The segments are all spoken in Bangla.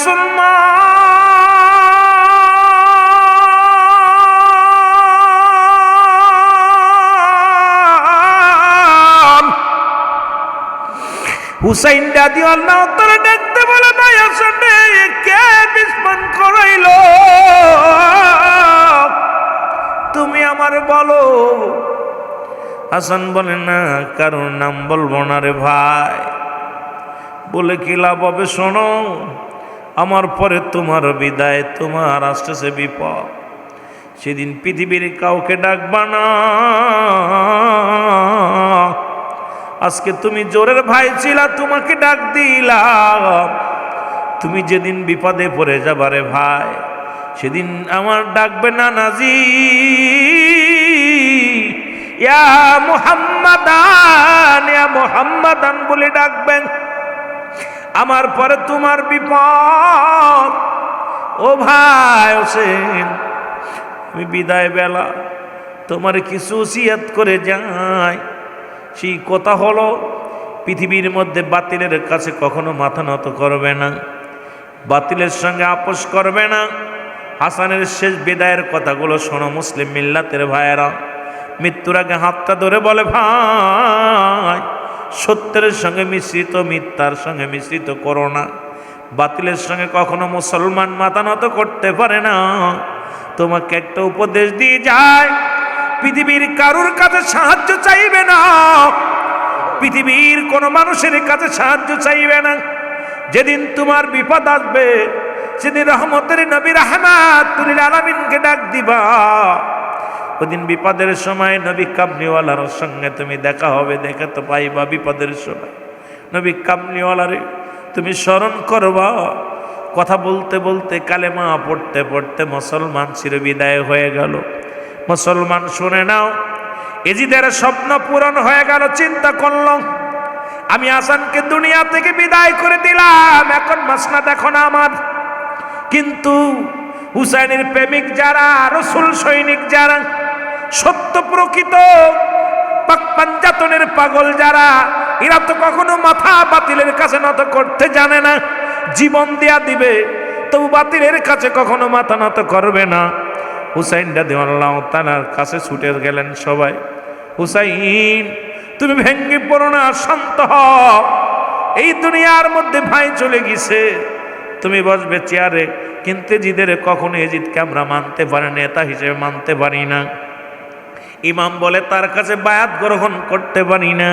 মুসলমান। হুসাইন রাদিয়াল্লাহু তাআলা দেখতে বলে ভাই আসলে কে বিস্মান করাইল, তুমি আমার বলো। হাসান বলে না, কারোর নাম বলবো না রে ভাই। বলে কি লাভ হবে, শোনো, আমার পরে তোমার বিদায়, তোমার আসতেছে বিপদ। সেদিন পৃথিবীর কাউকে ডাকবা না। আজকে তুমি জোরের ভাই ছিলা, তোমাকে ডাক দিলাম। তুমি যেদিন বিপদে পড়ে যাবা রে ভাই, সেদিন আমার ডাকবে না নাজি, ইয়া মুহাম্মাদান, ইয়া মুহাম্মাদান বলে ডাকবেন। আমার পরে তোমার বিপদ। ও ভাই হোসেন, আমি বিদায় বেলা তোমার কিছু ওসিয়ত করে যাই। সেই কথা হলো, পৃথিবীর মধ্যে বাতিলের কাছে কখনো মাথা নত করবে না, বাতিলের সঙ্গে আপোষ করবে না। হাসানের শেষ বিদায়ের কথাগুলো শোনো মুসলিম মিল্লাতের ভাইয়েরা। মৃত্যুর আগে হাতটা ধরে বলে, ভাই সত্যের সঙ্গে মিশ্রিত মিথ্যার সঙ্গে মিশ্রিত করো না। বাতিলের সঙ্গে কখনো মুসলমান মাথা নত করতে পারে না। তোমাকে একটা উপদেশ দিয়ে যায়, পৃথিবীর কারুর কাছে সাহায্য চাইবে না, পৃথিবীর কোনো মানুষের কাছে সাহায্য চাইবে না। যেদিন তোমার বিপদ আসবে, সেদিন রহমতের নবী রাহমাতুল আলামিনকে ডাক দিবা। ওদিন বিপদের সময় নবী কামলিওয়ালার সঙ্গে তুমি দেখা হবে, দেখা তো পাইবা। বিপদের সময় নবী কামলিওয়ালারে তুমি স্মরণ করবা। কথা বলতে বলতে, কালেমা পড়তে পড়তে মুসলমান চির বিদায় হয়ে গেল। মুসলমান শুনে নাও, এজিদের স্বপ্ন পূরণ হয়ে গেল। চিন্তা করল, আমি হাসানকে দুনিয়া থেকে বিদায় করে দিলাম, এখন মাসনাদ এখন আমার। কিন্তু হুসাইনের প্রেমিক যারা, রসুল সৈনিক যারা, সত্য প্রকৃত পাঞ্জাতনের পাগল যারা, এরা তো কখনো মাথা বাতিলের কাছে নত করতে জানে না। জীবন দেয়া দিবে, তবু বাতিলের কাছে কখনো মাথা নত করবে না। হুসাইন রাদিয়াল্লাহু তাআলার কাছে ছুটে গেলেন সবাই। হুসাইন, তুমি ভেঙ্গে পড়ো না, শান্ত হও। এই দুনিয়ার মধ্যে ভাই চলে গেছে, তুমি বসবে চেয়ারে, কিন্তু এজিদের কখনো এজিদকে আমরা মানতে পারি, নেতা হিসেবে মানতে পারি না। ইমাম বলে তার কাছে বায়াত গ্রহণ করতে পারি না,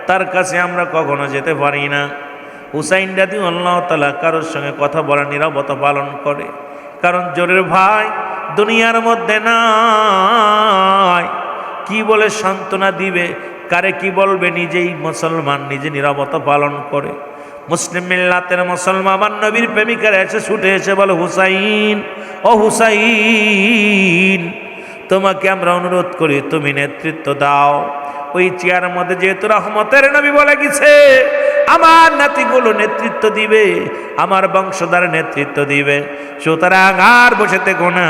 তার কাছে আমরা কখনো যেতে পারি না। হুসাইন রাদিয়াল্লাহু তাআলা কারোর সঙ্গে কথা বলা নীরবতা পালন করে, কারণ জোরের ভাই দুনিয়ার মধ্যে নাই। কি বলে সান্ত্বনা দিবে, কারে কি বলবে, নিজেই মুসলমান, নিজে নীরবতা পালন করে। মুসলিম মিল্লাতের মুসলমান আমার নবীর প্রেমিকারা এসে ছুটে এসে বলে, হুসাইন, ও হুসাইন, তোমাকে আমরা অনুরোধ করি তুমি নেতৃত্ব দাও। ওই চেয়ারের মধ্যে যেহেতু রহমতের নবী বলে গেছে, আমার নাতিগুলো নেতৃত্ব দিবে, আমার বংশধর নেতৃত্ব দিবে, সুতরাং আর বসে থেকো না।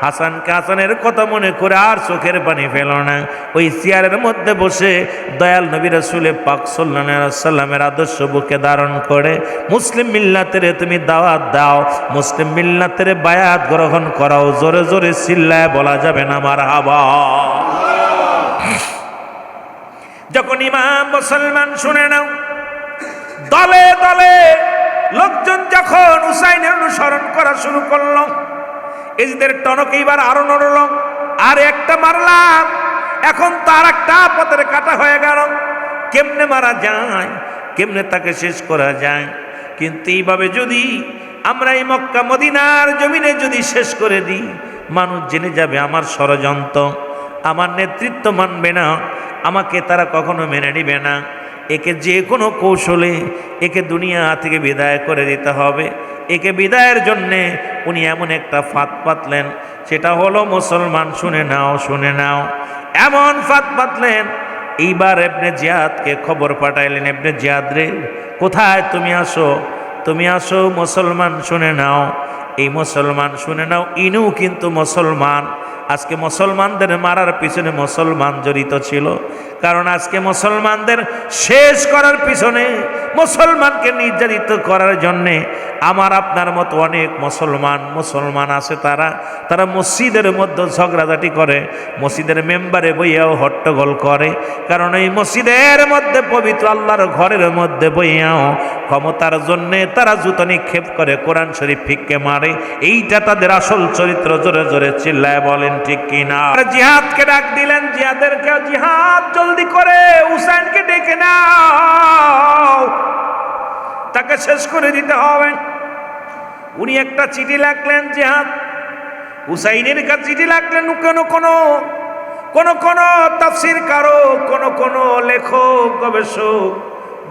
হাসানকে হাসানের কথা মনে করে আর চোখের পানি ফেল না। ওই চেয়ারের মধ্যে বসে দয়াল নবী রাসূল পাক সাল্লাল্লাহু আলাইহি ওয়াসাল্লামের আদর্শ বুকে ধারণ করে মুসলিম মিল্লাতের তুমি দাওয়াত দাও, মুসলিম মিল্লাতের বায়াত গ্রহণ করাও। জোরে জোরে চিল্লায় বলা যাবে না মারহাবা। যখন ইমাম মুসলমান শুনে নাও, দলে দলে লোকজন যখন হুসাইনের অনুসরণ করা শুরু করল, এজিদের টনক এইবার আরো নড়ল। আর একটা মারলাম, এখন তার একটা পথের কাটা হয়ে গেল। কেমনে মারা যায়, কেমনে তাকে শেষ করা যায়? কিন্তু এইভাবে যদি আমরা এই মক্কা মদিনার জমিনে যদি শেষ করে দিই, মানুষ জেনে যাবে আমার ষড়যন্ত্র, আমার নেতৃত্ব মানবে না, আমাকে তারা কখনো মেনে নিবে না। একে যে কোনো কৌশলে একে দুনিয়া থেকে বিদায় করে দিতে হবে। একে বিদায়ের জন্যে উনি এমন একটা ফাঁদ পাতলেন, সেটা হলো মুসলমান শুনে নাও, শুনে নাও, এমন ফাঁদ পাতলেন। এইবার ইবনে জিয়াদকে খবর পাঠাইলেন, ইবনে জিয়াদ রে, কোথায় তুমি আসো, তুমি আসো, মুসলমান শুনে নাও, এই মুসলমান শুনে নাও, ইনু কিন্তু মুসলমান। আজকে মুসলমানদের মারার পিছনে মুসলমান জড়িত ছিল, কারণ আজকে মুসলমানদের শেষ করার পিছনে, মুসলমানকে নির্যাতিত করার জন্যে আমার আপনার মতো অনেক মুসলমান আছে, তারা মসজিদের মধ্যে ঝগড়াঝাটি করে, মসজিদের মেম্বারে বইয়াও হট্টগোল করে, কারণ এই মসজিদের মধ্যে পবিত্র আল্লাহর ঘরের মধ্যে বইয়াও ক্ষমতার জন্যে তারা জুতো নিক্ষেপ করে, কোরআন শরীফ ফিক্কে মারে। এইটা তাদের আসল চরিত্র। জোরে জোরে চিল্লায় বলেন ঠিক কিনা? জিহাদকে ডাক দিলেন, জিহাদেরকে জিহাদ জলদি করে হুসাইনকে ডেকে নাও, তাকে শেষ করে দিতে হবে। উনি একটা চিঠি লিখলেন, জিহাদ হুসাইনের কাছে চিঠি লিখলেন। কোন তাফসীর কারো, কোন লেখক গবেষক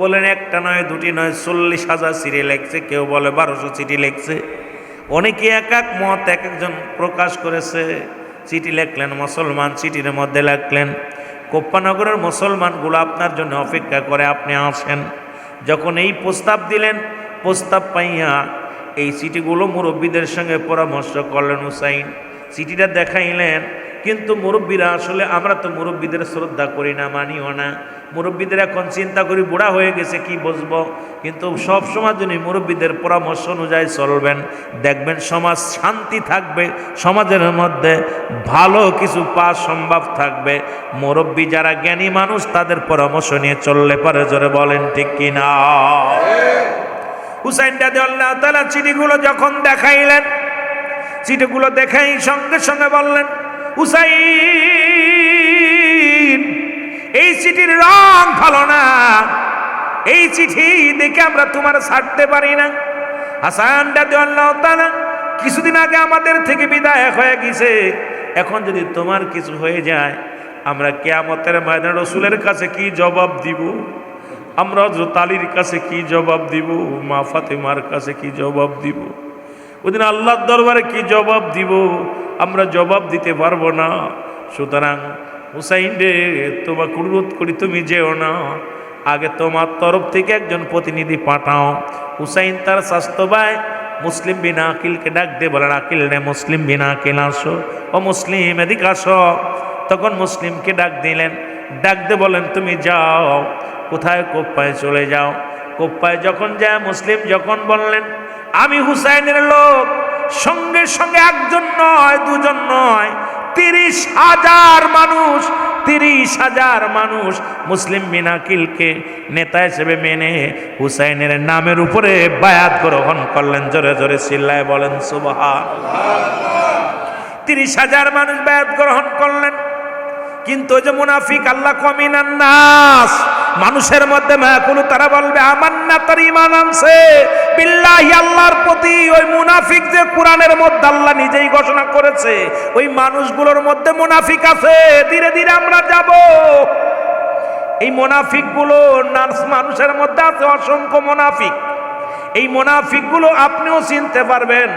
বলেন একটা নয়, দুটি নয়, 40,000 চিঠি লিখছে, কেউ বলে 1200 চিঠি লিখছে। অনেকে এক এক মত এক একজন প্রকাশ করেছে। চিঠি লিখলেন মুসলমান, চিঠির মধ্যে লিখলেন, কোপ্পানগরের মুসলমানগুলো আপনার জন্য অপেক্ষা করে, আপনি আসেন। যখন এই প্রস্তাব দিলেন, প্রস্তাব পাইয়া এই চিঠিগুলো মুরব্বীদের সঙ্গে পরামর্শ করলেন হুসাইন, চিঠিটা দেখাইলেন। কিন্তু মুরব্বীরা আসলে, আমরা তো মুরব্বীদের শ্রদ্ধা করি না, মানিও না। মুরব্বীদের এখন চিন্তা করি বুড়া হয়ে গেছে কি বুঝবো, কিন্তু সব সময় যদি মুরব্বীদের পরামর্শ অনুযায়ী চলবেন, দেখবেন সমাজ শান্তি থাকবে, সমাজের মধ্যে ভালো কিছু পাওয়া সম্ভব থাকবে। মুরব্বী যারা জ্ঞানী মানুষ, তাদের পরামর্শ নিয়ে চললে পারে। জোরে বলেন ঠিক কিনা? হুসাইন রাদিয়াল্লাহু তাআলা চিঠিগুলো যখন দেখাইলেন, চিঠিগুলো দেখাই সঙ্গে সঙ্গে বললেন, হুসাইন এই চিঠির রং ভালো না, এই চিঠি দেখে আমরা তোমার ছাড়তে পারি না। হাসান রাদিয়াল্লাহু তাআলা কিছুদিন আগে আমাদের থেকে বিদায় হয়ে গেছে, এখন যদি তোমার কিছু হয়ে যায়, আমরা কিয়ামতের ময়দানে রাসূলের কাছে কি জবাব দিব? আমরা হযরত আলীর কাছে কি জবাব দিব? মা ফাতেমার কাছে কি জবাব দিব? ওদিন আল্লাহর দরবারে কি জবাব দিব? আমরা জবাব দিতে পারবো না। সুতরাং হুসাইন রে, তোমাকে অনুরোধ করি তুমি যেও না, আগে তোমার তরফ থেকে একজন প্রতিনিধি পাঠাও। হুসাইন তার স্বাস্থ্য ভাই মুসলিম বিন আকিলকে ডাক দিয়ে বলেন, আকিল রে, মুসলিম বিন আকিল আসো, ও মুসলিম এদিকে আসো। তখন মুসলিমকে ডাক দিলেন, ডাক দিয়ে বলেন, তুমি যাও। কোথায়? কোপ্পায় চলে যাও। কোপ্পায় যখন যায়, মুসলিম যখন বললেন, আমি হুসাইনের লোক, সঙ্গে সঙ্গে একজন নয়, দুজন নয়, 30,000 মানুষ, 30,000 মানুষ মুসলিম বিন আকিলকে নেতা হিসেবে মেনে হুসাইনের নামের উপরে বায়াত গ্রহণ করলেন। জোরে জোরে চিল্লায় বলেন সুবহানাল্লাহ। 30,000 মানুষ বায়াত গ্রহণ করলেন। কিন্তু ওই যে মুনাফিক, আল্লাহ কমিনান নাস, মানুষের মধ্যে মায়াকুলু, তারা বলবে আমান্না, তার ঈমান আনছে বিল্লাহি, আল্লাহর প্রতি। ওই মুনাফিক যে কোরআনের মধ্যে আল্লাহ নিজেই ঘোষণা করেছে, ওই মানুষগুলোর মধ্যে মুনাফিক আছে। ধীরে ধীরে আমরা যাব। এই মুনাফিকগুলো মানুষের মধ্যে আছে, অসংখ্য মুনাফিক। এই মুনাফিকগুলো আপনিও চিনতে পারবেন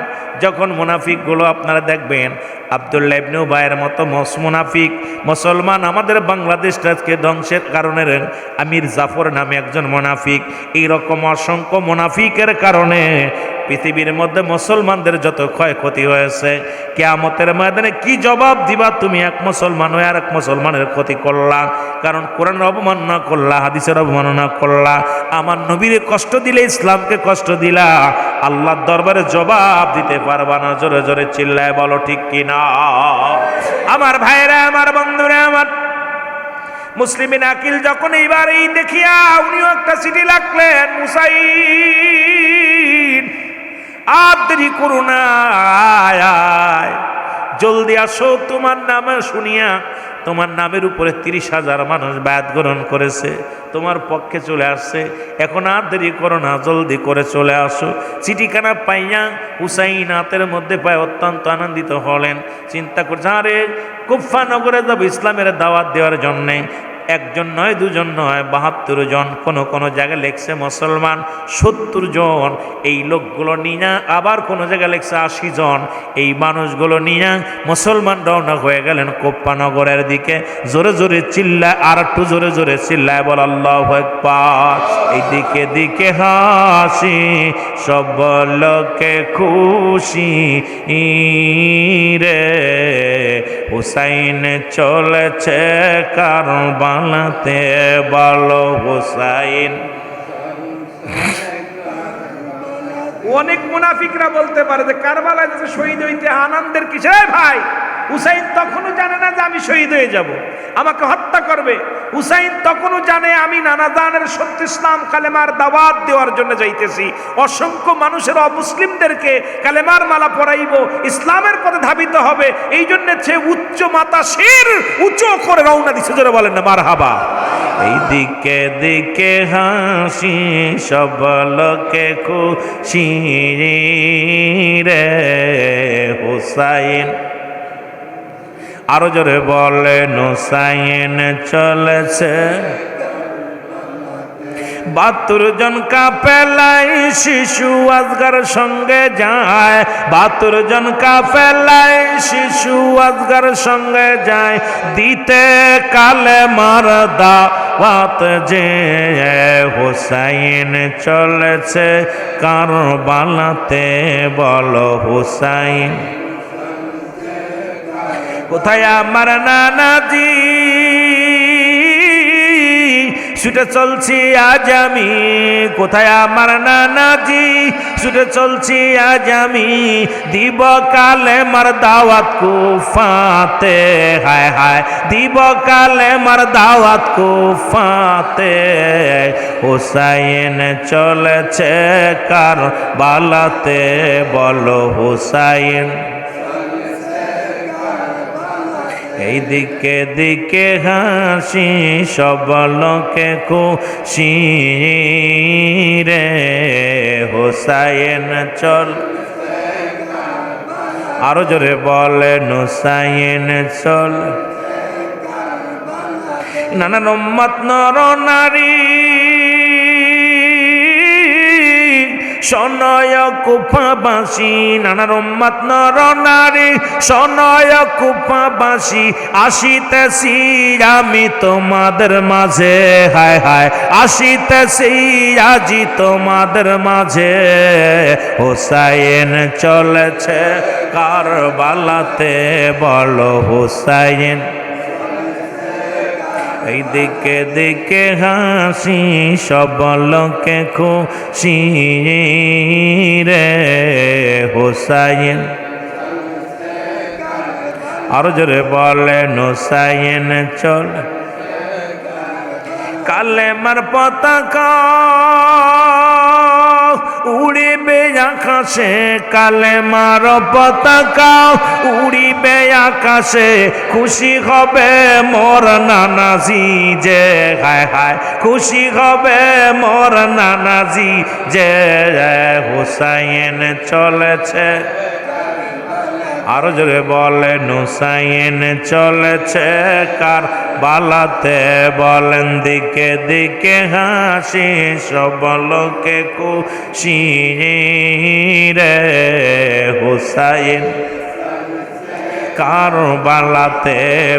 যখন মুনাফিকগুলো আপনারা দেখবেন। আব্দুল্লাহ ইবনে উবাইয়ের মতো মুনাফিক মুসলমান আমাদের বাংলাদেশটা আজকে ধ্বংসের কারণে আমির জাফর নামে একজন মুনাফিক। এইরকম অসংখ্য মুনাফিকের কারণে পৃথিবীর মধ্যে মুসলমানদের যত ক্ষয়ক্ষতি হয়েছে, কিয়ামতের ময়দানে কি জবাব দিবা তুমি? এক মুসলমান হয়ে আর এক মুসলমানের ক্ষতি করলা, কারণ কোরআনের অবমাননা করলা, হাদিসের অবমাননা করলা, আমার নবীরে কষ্ট দিলে, ইসলামকে কষ্ট দিলা, আল্লাহর দরবারে জবাব দিতে পারবা না। জোরে জোরে চিল্লায় বলো ঠিক কিনা? আমার ভাইরা, আমার বন্ধুরা, আমার মুসলিম বিন আকিল যখন এইবার এই দেখিয়া উনিও একটা চিঠি লিখলেন, হুসাইন আর দেরি করো না, আয় জলদি আসো, তোমার নামে শুনিয়া তোমার নামের উপরে 30,000 মানুষ বায়াত গ্রহণ করেছে, তোমার পক্ষে চলে আসছে, এখন আর দেরি করো না, জলদি করে চলে আসো। চিঠিখানা পাইয়া হুসাইন হাতের মধ্যে পায় অত্যন্ত আনন্দিত হলেন। চিন্তা করছে, আরে কুফা নগরে যাব ইসলামের দাওয়াত দেওয়ার জন্যে। একজন নয়, দুজন নয়, 72 জন, কোনো জায়গায় লেখছে মুসলমান 70 জন। এই লোকগুলো নিয়ে আবার কোনো জায়গায় লেখছে 80 জন। এই মানুষগুলো নিয়ে মুসলমান রওনা হয়ে গেলেন কোপ্পানগরের দিকে। জোরে জোরে চিল্লায়, আর একটু জোরে জোরে চিল্লায় বল আল্লাহু আকবার। এই দিকে দিকে হাসি, সব লোকে খুশি রে, হুসাইন চলেছে কারবালাতে, বলো হুসাইন। অনেক মুনাফিকরা বলতে পারে যে কারবালায় যাতে শহীদ হইতে আনন্দের কিসে ভাই, হুসাইন তখনও জানে না যে আমি শহীদ হয়ে যাব, আমাকে হত্যা করবে। হুসাইন তখনও জানে আমি নানা দানের সত্য ইসলাম কালেমার দাওয়াত দেওয়ার জন্য যাইতেছি, অসংখ্য মানুষের অমুসলিমদেরকে কালেমার মালা পরাইব, ইসলামের পথে ধাবিত হবে, এই জন্য সে উচ্চ মাতা শির উঁচু করে রওনা দিছে। জোরে বলেন না মারহাবা। এই দিকে দিকে হাসি সব লোকে খুশি রে হুসাইন, আরো জোরে বলেন হুসাইন চলেছে। 72 জন কাফেলায় শিশু আজগার সঙ্গে যায়, 72 জন কাফেলায় শিশু আজগার সঙ্গে যায়, দিতে কালেমার দাওয়াত যে হুসাইন চলেছে কারবালাতে। বলো হুসাইন কোথায় আমার নানাজি, ছুটে চলছি আজ আমি, কোথায় আমার নানাজি, ছুটে চলছি আজ আমি, দিব কালেমার দাওয়াত কুফাতে। হায় হায় দিব কালেমার দাওয়াত কুফাতে। হুসাইন চলেছে কারবালাতে। বলো হুসাইন এই দিকে দিকে হাসি সব লোকে খুশি রে হুসাইন চল। আরো জোরে বলেন হুসাইন চল। নানান উম্মত নর নারী শোনয় কুফাবাসী, নানার উম্মত নর নারী শোনয় কুফাবাসী, আসিতেছি আমি তোমাদের মাঝে। হায় হায় আসিতেছি আজি তোমাদের মাঝে। হুসাইন চলেছে কারবালাতে। বলো হুসাইন এই দিকে দিকে হাসি সব লোকে খুশি রে হুসাইন। আরো জোরে বলেন হুসাইন চল। কালেমার পতাকা উড়িবে আকাশে, কালেমার পতাকা উড়িবে আকাশে, খুশি হবে মোর নানাজি যে। হায় হায় খুশি হবে মোর নানাজি যে হুসাইন চলেছে। আরো জোরে বলেন হুসাইন চলেছে কারবালাতে। বলেন দিকে দিকে হাসি সব লোকে খুশি রে হুসাইন কারবালাতে।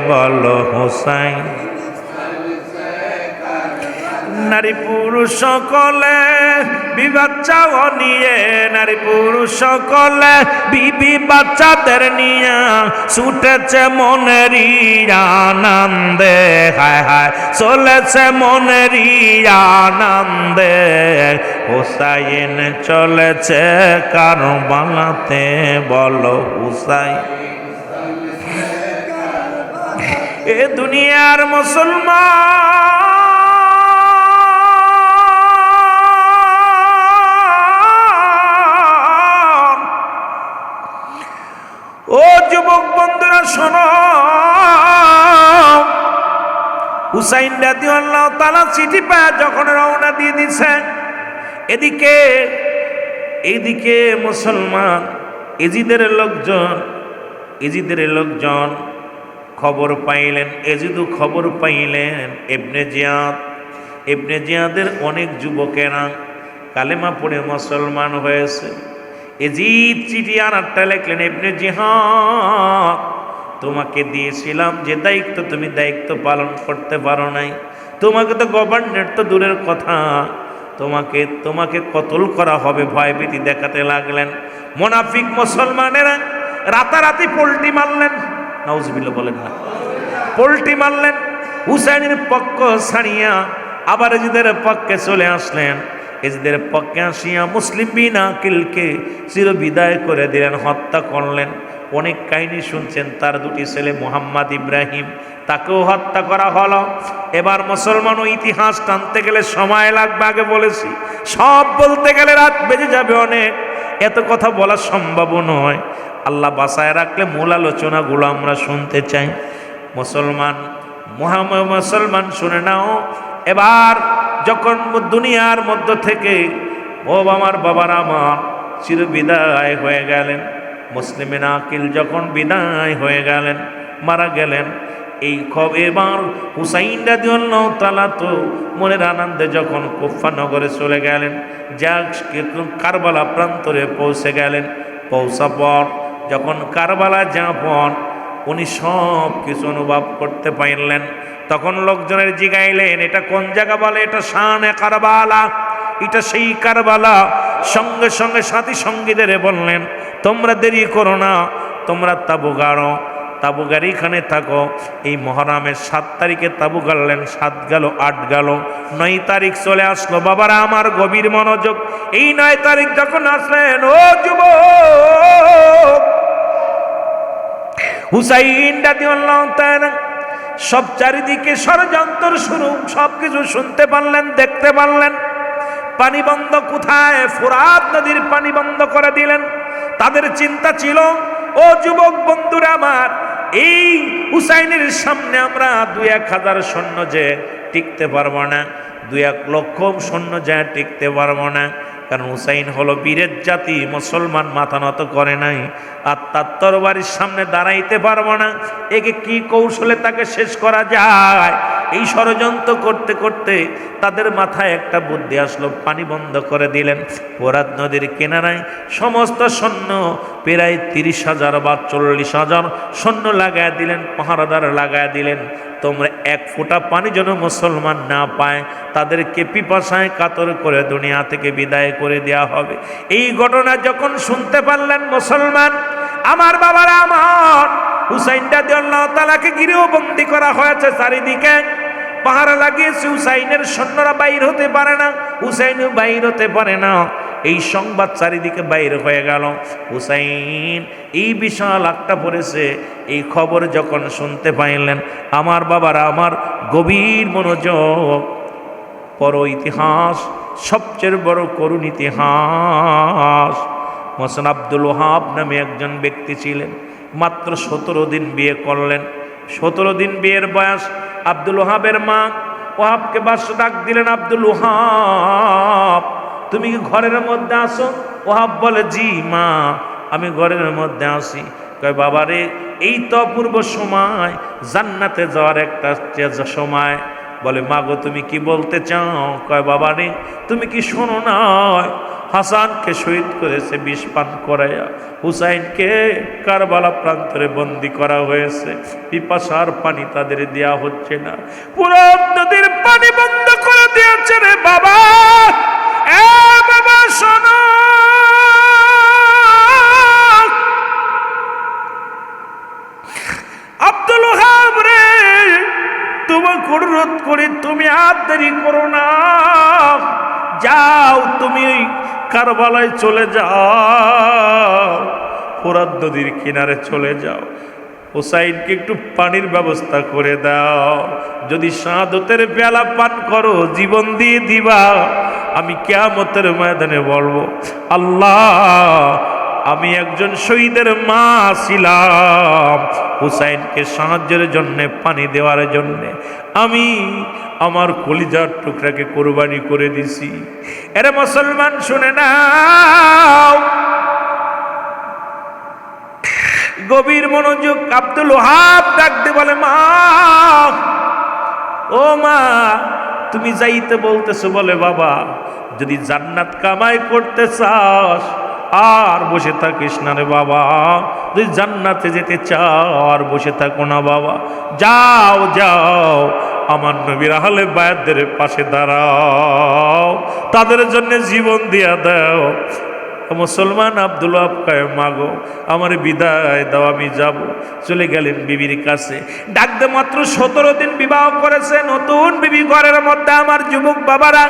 বলো হুসাইন নারী পুরুষ সকলে বিবাচ্চাও নিয়ে, নারী পুরুষ সকলে বিবি বাচ্চাদের নিয়ে ছুটেছে মনেরই আনন্দে। হায় হায় চলেছে মনেরই আনন্দে। হুসাইন চলেছে কারবালাতে। বলো হুসাইন এ দুনিয়ার মুসলমান ও যুবক বন্ধুরা শোনো, হুসাইন রাদিয়াল্লাহু তাআলা চিঠি পায় যখন রওনা দিয়ে দিছে, এইদিকে মুসলমান এজিদের লোকজন খবর পাইলেন, এজিদু খবর পাইলেন ইবনে জিয়াদের অনেক যুবকেরা কালেমা পড়ে মুসলমান হয়েছে। এজিদ চিঠি আর একটা লিখলেন, ইবনে জিহাদ তোমাকে দিয়েছিলাম যে দায়িত্ব তুমি দায়িত্ব পালন করতে পারো নাই, তোমাকে তো গভর্নর তো দূরের কথা, তোমাকে কতল করা হবে ভয়ভীতি দেখাতে লাগলেন। মুনাফিক মুসলমানেরা রাতারাতি পোল্টি মারলেন, নাউজুবিল্লাহ বলেন না, পোল্টি মারলেন। হুসাইনের পক্ষ ছাড়িয়া আবার এজিদের পক্ষে চলে আসলেন। এদের পক্ষে আসিয়া মুসলিম বিন আকিলকে চির বিদায় করে দিলেন, হত্যা করলেন। অনেক কাহিনী শুনছেন, তার দুটি ছেলে মোহাম্মদ ইব্রাহিম, তাকেও হত্যা করা হলো। এবার মুসলমান ইতিহাস টানতে গেলে সময় লাগবে, আগে বলেছি সব বলতে গেলে রাত বেজে যাবে অনেক, এত কথা বলা সম্ভব নয়। আল্লাহ বাঁচায় রাখলে মূল আলোচনাগুলো আমরা শুনতে চাই। মুসলমান শুনে নাও, এবার যখন দুনিয়ার মধ্য থেকে আমার বাবার আমার চির বিদায় হয়ে গেলেন, মুসলিমিন আকিল যখন বিদায় হয়ে গেলেন, মারা গেলেন, এই এবার হুসাইন রাদিয়াল্লাহু তাআলা তো মনের আনন্দে যখন কুফা নগরে চলে গেলেন, কারবালা প্রান্তরে পৌঁছে গেলেন। পৌঁছা পর যখন কারবালা যাপন উনি সব কিছু অনুভব করতে পারলেন, তখন লোকজনের জিগাইলেন এটা কোন জায়গা, বলে এটা শানে কারবালা, এটা সেই কারবালা। সঙ্গে সঙ্গে সাথী সঙ্গীদের বললেন তোমরা দেরি করো না, তোমরা তাবু গাড়ো, তাবু গাড়ি এখানে থাকো। এই মহরমের 7 তারিখে তাবু গাড়লেন, 7 গেল, 8 গেল, 9 তারিখ চলে আসলো। বাবারা আমার গভীর মনোযোগ, এই 9 তারিখ যখন আসলেন, ও যুবক, হুসাইন রাদিয়াল্লাহু তাআলা সব চারিদিকে ষড়যন্ত্র শুরু, সব কিছু শুনতে পারলেন, দেখতে পারলেন। পানি বন্ধ কোথায়? ফোরাত নদীর পানি বন্ধ করে দিলেন। তাদের চিন্তা ছিল, ও যুবক বন্ধুরা আমার, এই হুসাইনের সামনে আমরা 2-1 হাজার সৈন্য যে টিকতে পারবো না, 2-1 লক্ষ সৈন্য যে টিকতে পারবো না। কারণ হুসাইন হলো বীরের জাতি, মুসলমান মাথা নত করে নাই, আর তার তরবারির সামনে দাঁড়াইতে পারবো না। একে কি কৌশলে তাকে শেষ করা যায়, এই ষড়যন্ত্র করতে করতে তাদের মাথায় একটা বুদ্ধি আসলো, পানি বন্ধ করে দিলেন। ফোরাত নদীর কিনারায় সমস্ত সৈন্য প্রায় 30,000 বা 40,000 সৈন্য লাগায় দিলেন, পাহারাদার লাগায় দিলেন। তোমরা 1 ফোঁটা পানি যেন মুসলমান না পায়, তাদেরকে পিপাসায় কাতর করে দুনিয়া থেকে বিদায় করে দেওয়া হবে। এই ঘটনা যখন শুনতে পারলেন মুসলমান, আমার বাবারা আমার, হুসাইন রাদিয়াল্লাহু তাআলাকে গৃহবন্দী করা হয়েছে, চারিদিকে পাহারা লাগিয়েছে, হুসাইনের সৈন্যরা বাইর হতে পারে না, হুসাইনও বাইর হতে পারে না। এই সংবাদ চারিদিকে বাইর হয়ে গেল, হুসাইন এই বিশাল আটটা পড়েছে। এই খবর যখন শুনতে পাইলেন, আমার বাবারা আমার গভীর মনোযোগ, বড় ইতিহাস, সবচেয়ে বড় করুণ ইতিহাস। মোহসেন আব্দুল ওহাব নামে একজন ব্যক্তি ছিলেন, মাত্র 17 দিন বিয়ে করলেন। 17 দিন বিয়ের বয়স। আব্দুল ওহাবের মা ওহাবকে বাসা ডাক দিলেন, আব্দুল ওহাব তুমি কি ঘরের মধ্যে আসো? ওহাব বলে, জি মা, আমি ঘরের মধ্যে আসি। কয় বাবারে, এই তো অপূর্ব সময়, জান্নাতে যাওয়ার একটা সময়। বলে, মা গো তুমি কি বলতে চাও? কয় বাবারে, তুমি কি শোনো না, হাসানকে শহীদ করেছে বিষ পান করাইয়া, হুসাইনকে কারবালা প্রান্তরে বন্দী করা হয়েছে, পিপাসার পানি তাদের দেয়া হচ্ছে না, পুরো নদীর পানি বন্ধ করে দিয়েছে রে বাবা। এ বাবা শোনো, আব্দুল ওহাব রে, তোমাকে অনুরোধ করি তুমি আর দেরি করো না, যাও তুমি কারবালায় চলে যাও, ফোরাত নদীর কিনারে চলে যাও, হুসাইনকে একটু পানির ব্যবস্থা করে দাও। যদি শাহাদতের পেয়ালা পান করো, জীবন দিয়ে দিবা, আমি কিয়ামতের ময়দানে বলবো, আল্লাহ আমি একজন শহীদের মা ছিলাম, হুসাইনকে সাহায্যের জন্যে, পানি দেওয়ার জন্যে আমি আমার কলিজার টুকরাকে কোরবানি করে দিছি। এরে মুসলমান শুনে নাও, গভীর মনোযোগ। আব্দুল ওহাব ডাকতে বলে, মা, ও মা, তুমি যাইতে বলতেছো? বলে, বাবা যদি জান্নাত কামাই করতে চাস আর বসে থাকিস না রে বাবা, তুই জান্নাতে যেতে চাও আর বসে থাকো না বাবা, যাও যাও আমার নবীর আহলে বায়াতদের পাশে দাঁড়াও, তাদের জন্য জীবন দিয়া দাও। মুসলমান আব্দুল ওহাব কয়, মাগো আমার বিদায় দাও, আমি যাব। চলে গেলেন বিবির কাছে। ডাকতে মাত্র 17 দিন বিবাহ করেছে, নতুন বিবি ঘরের মধ্যে। আমার যুবক বাবারা,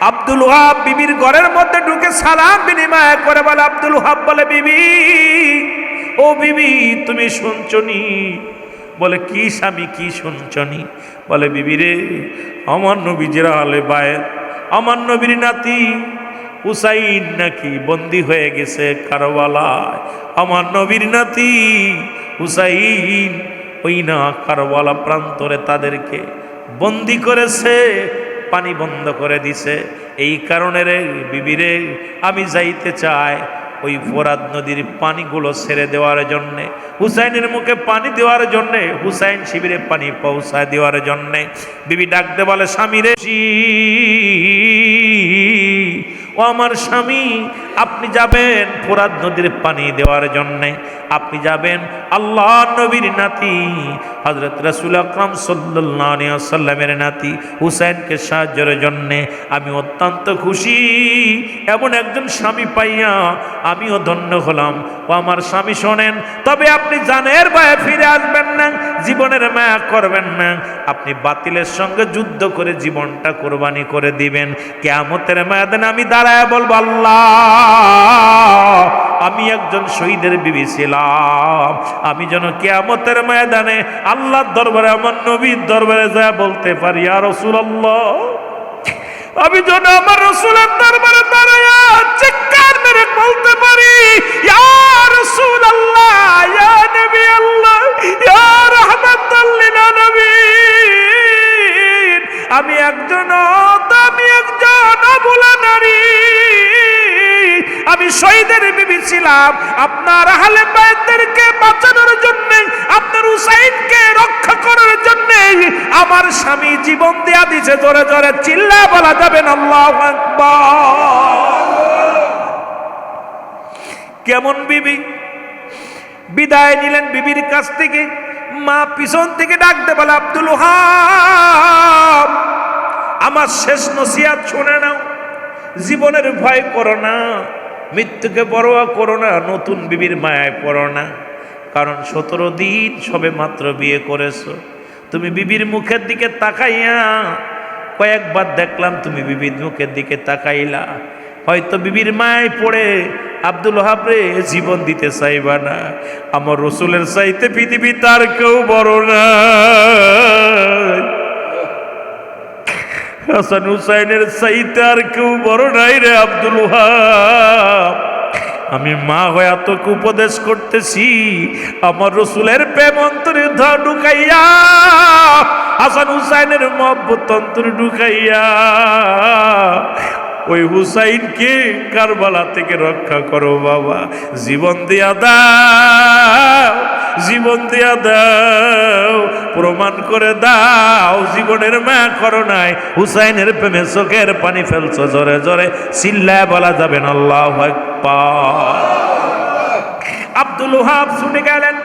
আব্দুল ওয়াহাব বিবির ঘরের মধ্যে ঢুকে সালাম বিনিময় করে বলে, আব্দুল ওয়াহাব বলে, বিবি ও বিবি তুমি শুনছনি? বলে, কি স্বামী কি শুনছনি? বলে, বিবি রে, আমার নবীজির আলে বায়েত, আমার নবীর নাতি হুসাইন নাকি বন্দী হয়ে গেছে কারবালায়। আমার নবীর নাতি হুসাইন ওই না কারবালা প্রান্তরে তাদেরকে বন্দী করেছে, পানি বন্ধ করে দিছে। এই কারণে রে বিবি রে, আমি যাইতে চাই ওই ফোরাত নদীর পানিগুলো ছেড়ে দেওয়ার জন্যে, হুসাইনের মুখে পানি দেওয়ার জন্যে, হুসাইন শিবিরে পানি পৌঁছায় দেওয়ার জন্যে। বিবি ডাকতে বলে, স্বামী রে, ও আমার স্বামী, আপনি যাবেন ফোরাত নদীর পানি দেওয়ার জন্যে, আপনি যাবেন আল্লাহ নবীর নাতি হযরত রাসূল আকরাম সাল্লাল্লাহু আলাইহি ওয়াসাল্লামের নাতি হুসাইনকে সাহায্যের জন্যে। আমি অত্যন্ত খুশি, এমন একজন স্বামী পাইয়া আমিও ধন্য হলাম। ও আমার স্বামী শোনেন, তবে আপনি জানের ভয়ে ফিরে আসবেন না, জীবনের মায়া করবেন না, আপনি বাতিলের সঙ্গে যুদ্ধ করে জীবনটা কোরবানি করে দিবেন। কিয়ামতের ময়দানে আমি দাঁড়ায় বলবো, আল্লাহ, আমি একজন শহীদের বিবি ছিলাম, আমি যেন কিয়ামতের ময়দানে আল্লাহর দরবারে, আমার নবীর দরবারে যায় বলতে পারি, ইয়া রাসূলুল্লাহ, আমি যেন আমার রাসূলের দরবারে দাঁড়ায়া চিৎকার মেরে বলতে পারি, ইয়া রাসূলুল্লাহ, ইয়া নবী আল্লাহ, ইয়া রাহমাতাল লিল আলামিন, আমি একজন অবলা নারী, আমি শহীদের বিবি ছিলাম, আপনার আহলে বায়তদেরকে বাঁচানোর জন্য, আপনার হুসাইনকে রক্ষা করার জন্য আমার স্বামী জীবন দেয়া দিছে। জোরে জোরে চিল্লা বলা যাবেন আল্লাহু আকবার। কেমন বিবি বিদায় নিলেন বিবির কাছ থেকে। মা পিছন থেকে ডাকতে বলে, আব্দুল ওয়াহাব, আমার শেষ নসিহত শুনে নাও, জীবনের ভয় করো না, মৃত্যুকে পরোয়া করো না, নতুন বিবির মায়ায় পড়ো না, কারণ 17 দিন সবে মাত্র বিয়ে করেছো। তুমি বিবির মুখের দিকে তাকাইয়া, কয়েকবার দেখলাম তুমি বিবির মুখের দিকে তাকাইলা, হয়তো বিবির মায়ায় পড়ে আব্দুল ওয়াহাব রে জীবন দিতে চাইবা না। আমার রসুলের চাইতে পৃথিবী তার কেউ বড় না, হাসান হুসাইনের চাইতে আর কেউ বড় নাই রে আব্দুল ওয়াহাব। আমি মা হয়ে তোকে উপদেশ করতেছি, আমার রসুলের প্রেম অন্তরে ঢুকাইয়া, হাসান হুসাইনের মহব্বত অন্তরে ঢুকাইয়া ওই হুসাইনকে কারবালা থেকে রক্ষা করো বাবা। জীবন দিয়া দাও, জীবন দিয়া দাও, প্রমাণ করে দাও জীবনের মায়া করো নাই, হুসাইনের প্রেমে চোখের পানি ফেলছো। জোরে জোরে চিল্লায় বলা যাবেন আল্লাহু আকবার। আব্দুল ওয়াহাব ছুটে গেলেন,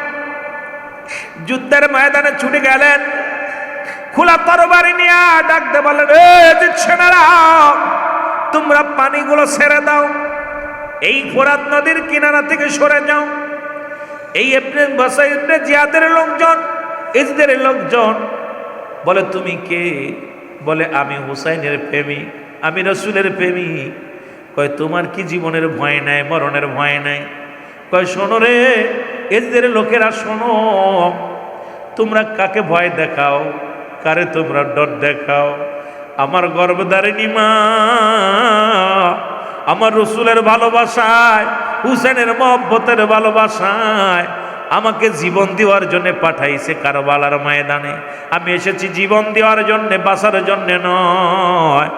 যুদ্ধের ময়দানে ছুটে গেলেন, খোলা তরবারি নিয়ে ডাকতে বললেন, এ সেনারা, তোমরা পানিগুলো ছেড়ে দাও, এই ফোরাত নদীর কিনারা থেকে সরে যাও। এই ইবনে জিয়াদের লোকজন, ইজদের লোকজন বলে, তুমি কে? বলে, আমি হুসাইনের প্রেমিক, আমি রসুলের প্রেমিক। কয়, তোমার কি জীবনের ভয় নাই, মরণের ভয় নাই? কয়, শোনো রে ইজদের লোকেরা, শোনো, তোমরা কাকে ভয় দেখাও, কারে তোমরা ডর দেখাও? আমার গর্ভধারিণী মা আমার রসুলের ভালোবাসায়, হুসেনের মহব্বতের ভালোবাসায় আমাকে জীবন দেওয়ার জন্য পাঠাইছে কারবালার ময়দানে। আমি এসেছি জীবন দেওয়ার জন্য, বাঁচার জন্য নয়।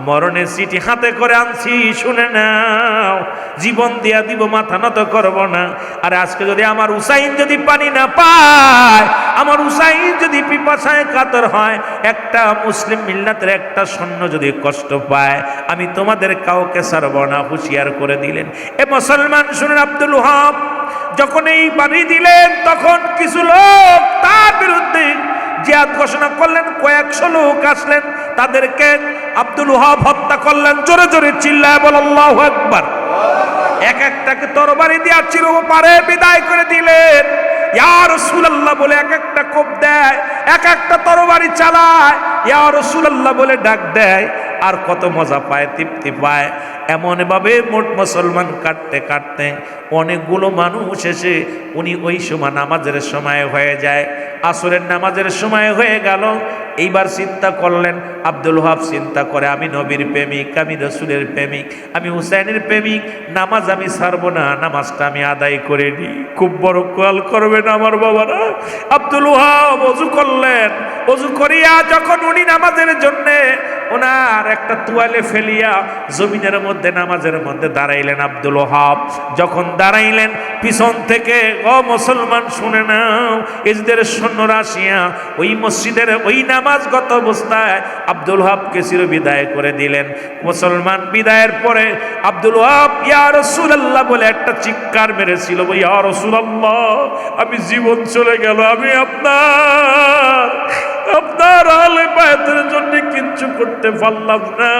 মরণের চিঠি হাতে করে আনছি, শুনে নাও, জীবন দিয়া দিব, মাথা নত করব না। আর আজকে যদি আমার হুসাইন যদি পানি না পায়, আমার হুসাইন যদি পিপাসায় কাতর হয়, একটা মুসলিম মিল্লাতের একটা সৈন্য যদি কষ্ট পায়, আমি তোমাদের কাউকে ছাড়ব না, হুঁশিয়ার করে দিলেন। এ মুসলমান শুনুন, আব্দুল ওয়াহাব যখন এই বাণী দিলেন, তখন কিছু লোক তার বিরুদ্ধে জিহাদ ঘোষণা করলেন। কয়েকশো লোক আসলেন, তাদেরকে আব্দুল ওয়াহাব হত্যা করলেন। জোরে জোরে চিল্লায় বল আল্লাহু আকবার। এক একটাকে তরবারি দিয়ে চিরপারে বিদায় করে দিলেন। ইয়া রাসূলুল্লাহ বলে এক একটা কোপ দেয়, এক একটা তরবারি চালায়, ইয়া রাসূলুল্লাহ বলে ডাক দেয়। আর কত মজা পায়, তৃপ্তি পায়। এমনভাবে মোট মুসলমান কাটতে কাটতে অনেকগুলো মানুষ এসে উনি ওই সময় নামাজের সময় হয়ে যায়, আসরের নামাজের সময় হয়ে গেল। এইবার চিন্তা করলেন, আব্দুল ওহাব চিন্তা করে, আমি নবীর প্রেমিক, আমি রসুলের প্রেমিক, আমি হুসাইনের প্রেমিক, নামাজ আমি ছাড়বো না, নামাজটা আমি আদায় করে নিই। খুব বড় কল করবেন আমার বাবারা। আব্দুল ওহাব ওযু করলেন, ওযু করিয়া যখন উনি নামাজের জন্যে ওনার একটা তোয়ালে ফেলিয়া জমিনের মধ্যে নামাজের মধ্যে দাঁড়াইলেন। আব্দুল ওহাব যখন দাঁড়াইলেন, পিছন থেকে ও মুসলমান শুনে নাও, এজদের সৈন্যরা আসিয়া ওই মসজিদের ওই নামাজগত অবস্থায় আব্দুল ওহাবকে চির বিদায় করে দিলেন। মুসলমান বিদায়ের পরে আব্দুল ওহাব ইয়া রাসূলুল্লাহ বলে একটা চিৎকার মেরেছিল, ইয়া রাসূলুল্লাহ, আমি জীবন চলে গেল, আমি আপনার আলে বায়াতের জন্য কিচ্ছু করতে পারলাম না।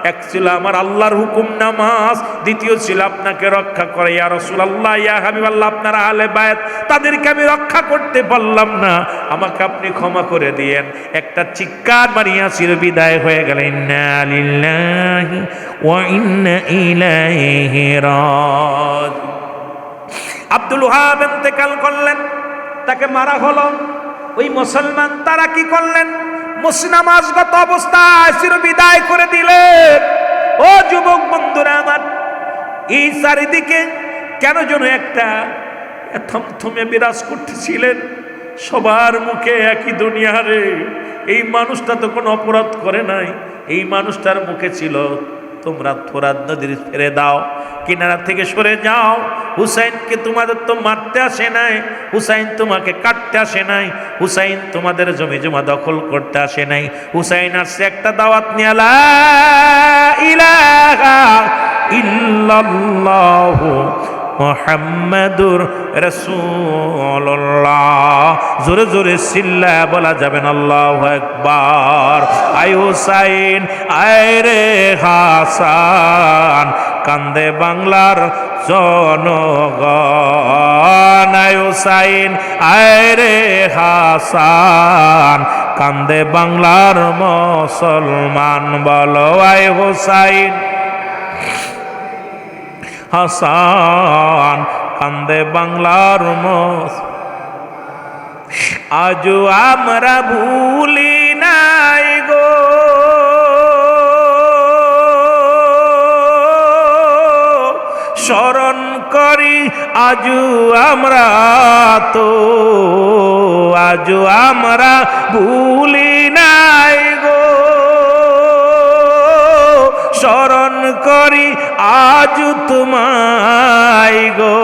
এক ছিল আমার আল্লাহর হুকুম নামাজ, দ্বিতীয় ছিল আপনাকে রক্ষা করে। ইয়া রাসূলুল্লাহ, ইয়া হাবিবাল্লাহ, আপনার আলে বায়াত তাদেরকে আমি রক্ষা করতে পারলাম না, আমাকে আপনি ক্ষমা করে দিয়েন। একটা চিৎকার মারিয়া চির বিদায় হয়ে গেল। ইন্না লিল্লাহি ওয়া ইন্না ইলাইহি রাজিউন। আব্দুল ওহাব ইন্তেকাল করলেন, তাকে মারা হলো। ওই মুসলমান তারা কি করলেন? নামাজগত অবস্থায় চির বিদায় করে দিলেন। ও যুবক বন্ধুরা আমার, এই চারিদিকে কেন যেন একটা থমথমে বিরাজ করতেছিলেন। সবার মুখে একই দুনিয়ারে, এই মানুষটা তো কোনো অপরাধ করে নাই, এই মানুষটার মুখে ছিল, তোমরা ফোরাত নদীর ফেলে দাও, কিনারা থেকে সরে যাও, হুসাইনকে তোমাদের তো মারতে আসে নাই, হুসাইন তোমাকে কাটতে আসে নাই, হুসাইন তোমাদের জমি জমা দখল করতে আসে নাই, হুসাইন আসছে একটা দাওয়াত নিয়ে, লা ইলাহা ইল্লাল্লাহু মুহাম্মাদুর রাসূলুল্লাহ। জোরে জোরে চিল্লা বলা যাবে না আল্লাহু আকবার। আয় হুসাইন, আয় রে হাসান, কান্দে বাংলার জনগণ। আয় হুসাইন, আয় রে হাসান, কান্দে বাংলার মুসলমান। বলো আয় হুসাইন, হাসান, কান্দে বাংলার আজও আমরা ভুলি নাই গো, স্মরণ করি আজও আমরা তো, আজও আমরা ভুলি নাই গো, স্মরণ করি আজ তোমায় গো।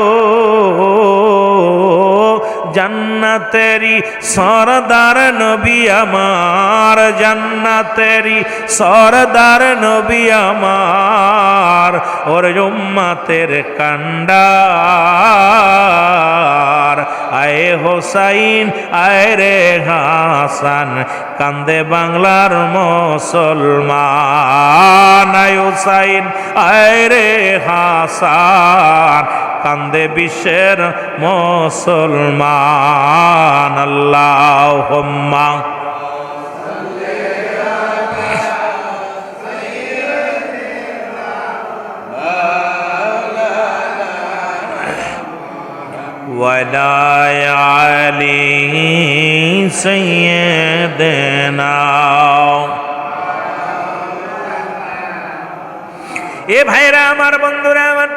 জান্নাতেরি সরদার নবী আমার, জান্নাতেরি সরদার নবী আমার, ওর উম্মতের কান্ডার। আয়ে হোসাইন, আয় রে হাসান, কান্দে বাংলার মুসলমান। আয় হোসাইন, আয় রে হাসান, কান্দে বিশ্বের মুসলমান। আল্লাহুম্মা ওয়ালা আলি সাইয়্যিদিনা। এ ভাইরা আমার, বন্ধুরা আমার,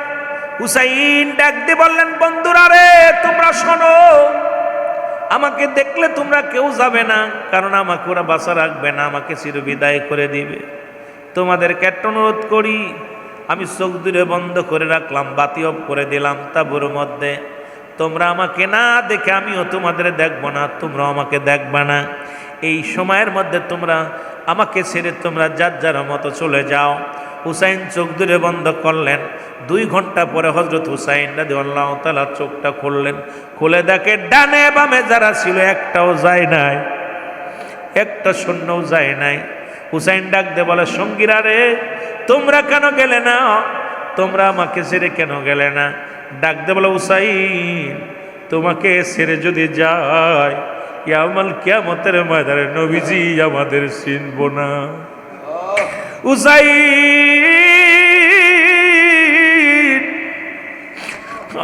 হুসাইন ডাক দিয়ে বললেন, বন্ধুরা রে, তোমরা শোনো, আমাকে দেখলে তোমরা কেউ যাবে না, কারণ আমাকে ওরা বাঁচা রাখবে না, আমাকে চির বিদায় করে দিবে। তোমাদেরকে একটা অনুরোধ করি, আমি চোখ দূরে বন্ধ করে রাখলাম, বাতি অফ করে দিলাম তাঁবুর মধ্যে, তোমরা আমাকে না দেখে আমিও তোমাদের দেখবো না, তোমরা আমাকে দেখবা না। এই সময়ের মধ্যে তোমরা আমাকে ছেড়ে তোমরা যার যার মতো চলে যাও। হুসাইন চোখ দূরে বন্ধ করলেন। 2 ঘন্টা পরে হযরত হুসাইন রাদিয়াল্লাহু তাআলা চোখটা খুললেন, খুলে দেখে ডানে বামে যারা ছিল একটাও যায় নাই, একটা সৈন্যও যায় নাই। হুসাইন ডাক দিয়ে বলে, সঙ্গীরা রে, তোমরা কেন গেলে না? তোমরা আমাকে ছেড়ে কেন গেলে না? ডাক দিয়ে বলে, হুসাইন, তোমাকে ছেড়ে যদি যায়, ইয়াউমাল কিয়ামতের ময়দানে নবীজি আমাদের চিনব না। হুসাইন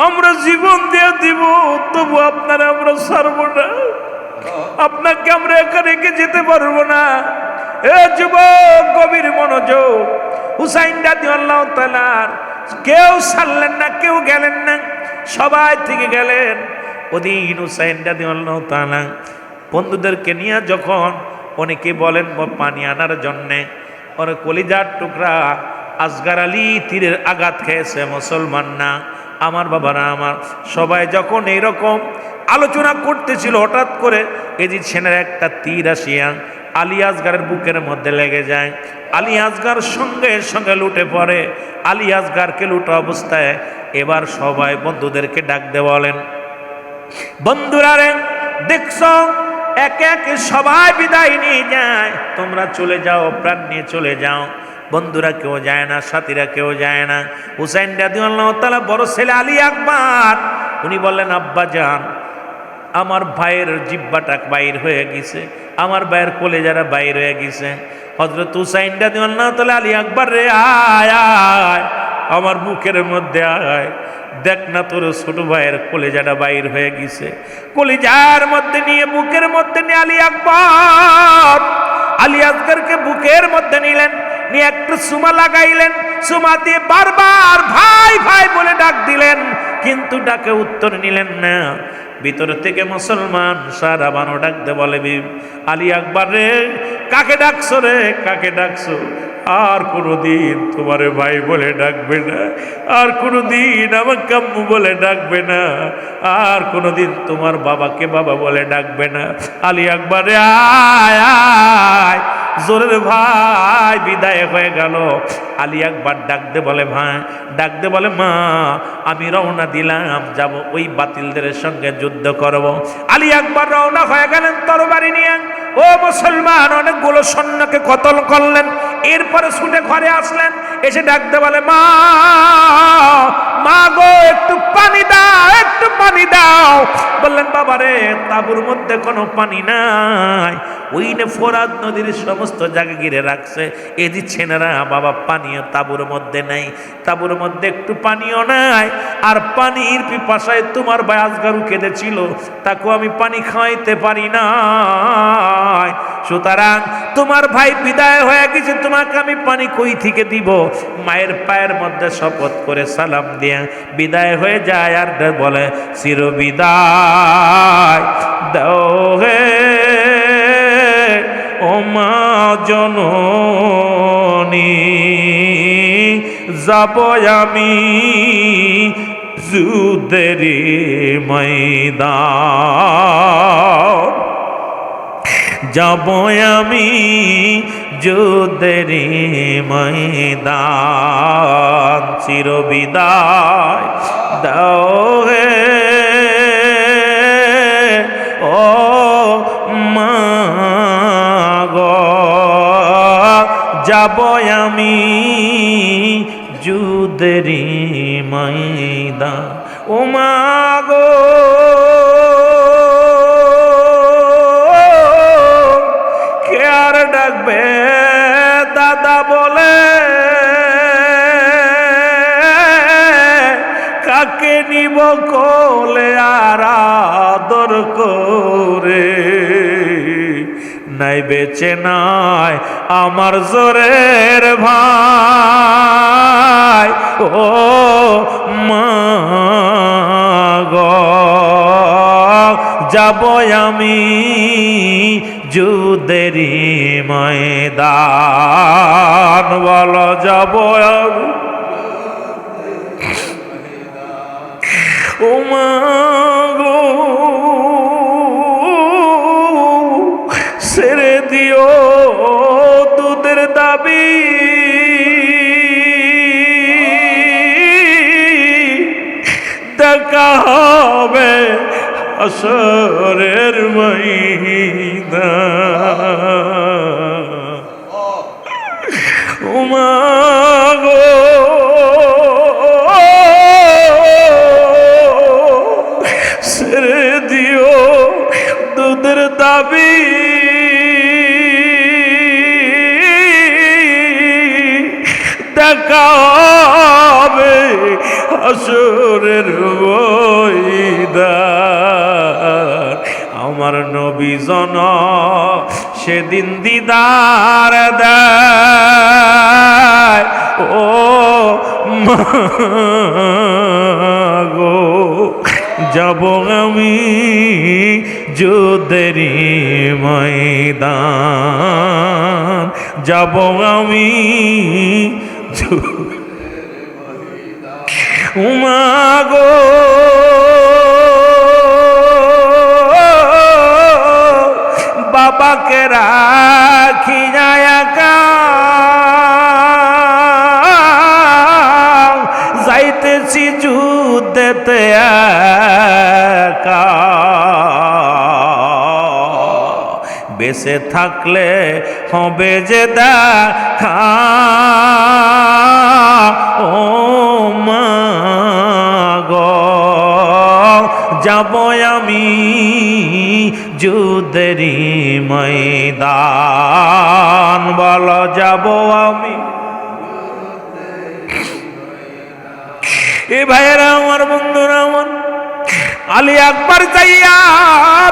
আমরা জীবন দিয়ে দিব, তবু আপনারা আমরা ছাড়বো না, আপনাকে আমরা একা রেখে যেতে পারবো না। এ যুবক, গভীর মনোযোগ। হুসাইন রাদিয়াল্লাহু তাআলা কেউ ছাড়লেন না, কেউ গেলেন না, সবাই থেকে গেলেন। ওদিন হুসাইন রাদিয়াল্লাহু তাআলা বন্ধুদেরকে নিয়ে যখন অনেকে বলেন পানি আনার জন্যে, ওর কলিজার টুকরা আসগার আলী তীরের আঘাত খেয়েছে, মুসলমান না। আমার বাবারা আমার, সবাই যখন এইরকম আলোচনা করতেছিল, হঠাৎ করে এজিদ সেনের একটা তীর আসিয়া আলী আসগারের বুকের মধ্যে লেগে যায়। আলী আসগার সঙ্গে সঙ্গে লুটে পড়ে। আলী আসগারকে লুটা অবস্থায় এবার সবাই বন্ধুদেরকে ডাক দিয়ে বলেন, বন্ধুরা রে, দেখছো একে একে সবাই বিদায় নিয়ে যায়, তোমরা চলে যাও, প্রাণ নিয়ে চলে যাও। বন্ধুরা কেউ যায় না, সাথীরা কেউ যায় না। হুসাইন রাদিয়াল্লাহু তাআলা বড় ছেলে আলী আকবর, উনি বললেন, আব্বা জান, আমার ভাইয়ের জিহ্বাটা বাইর হয়ে গেছে, আমার ভাইয়ের কলেজারা বাইর হয়ে গেছে। হযরত হুসাইন রাদিয়াল্লাহু তাআলা, আলী আকবর রে, আয় আয় আমার বুকের মধ্যে আয়, দেখ না তোর ছোট ভাইয়ের কলেজাটা বাইর হয়ে গেছে। কলেজার মধ্যে নিয়ে, বুকের মধ্যে নিয়ে আলী আকবর আলী আসগরকে বুকের মধ্যে নিলেন, নিয়ে একটু সুমা লাগাইলেন, সুমা দিয়ে বারবার ভাই ভাই বলে ডাক দিলেন, কিন্তু ডাকে উত্তর নিলেন না। ভিতর থেকে মুসলমান সারা বানো ডাকতে বলে, আলী আকবর রে, কাকে ডাকছো রে, কাকে ডাকছো? আর কোনোদিন তোমারে ভাই বলে ডাকবে না, আর কোনোদিন আমাকে আম্মু বলে ডাকবে না, আর কোনোদিন তোমার বাবাকে বাবা বলে ডাকবে না। আলী আকবর রে, আয় আয়। জোরের ভাই বিদায় হয়ে গেল। আলী আকবর ডাকতে বলে, ভাই ডাকতে বলে, মা আমি রওনা দিলাম, যাব ওই বাতিলদের সঙ্গে যুদ্ধ করব। আলী আকবর রওনা হয়ে গেলেন তরবারি নিয়ে। ও মুসলমান, অনেকগুলো সৈন্যকে কতল করলেন, এরপরে ছুটে ঘরে আসলেন, এসে ডাকতে বলে, মা মা গো, একটু পানি দাও, একটু পানি দাও। বললেন, বাবা রে, তাঁবুর মধ্যে কোনো পানি নাই, ওই নে ফোরাত নদীর সমস্ত জায়গা ঘিরে রাখছে, এ দিচ্ছে না, বাবা পানিও তাঁবুর মধ্যে নেই, তাঁবুর মধ্যে একটু পানিও নাই। আর পানির পিপাসায় তোমার ভাই আসগারু কেঁদেছিল, তাকেও আমি পানি খাওয়াইতে পারি না। সুতরাং তোমার ভাই বিদায় হয়ে গেছে, তোমাকে আমি পানি কই থেকে দিব? মায়ের পায়ের মধ্যে শপথ করে সালাম দিয়ে বিদায় হয়ে যায়। আর বলে, চির বিদায় দাও হে ও মা জননী, যাব আমি যুদ্ধের ময়দান, যাব আমি যুদ্ধের ময়দান, চির বিদায় দাও হে ও মা গো, যাব আমি যুদ্ধের ময়দান। ও মা গো, কে আর ডাকবে দাদা বলে, কাকে নিব কোলে আর আদর করে? নাই বেঁচে নাই আমার জোরের ভাই, ও মা গো, যাব আমি যুদ্ধের ময়দান। বলো, যাব আমি ও মা গো, ছেড়ে দিও দুধের দাবি, দেখা হবে হাসরের ময়দান। ও মা গো, ছেড়ে দিও দুধের দাবি, হাসরের ময়দান আমার নবী জন সেদিন দিদার দেয় ও মাগো যাব আমি যুদ্ধের ময়দান যাব আমি মাগো বাবাকে রাখি যায় যাইতেছি যুদ্ধেতে একা বেঁচে থাকলে হবে যে দেখা ও মাগো যাব আমি যুদ্ধের ময়দান বলো যাব আমি এ ভাইয়েরা আমার বন্ধুরা আমার আলী আকবর যাইয়া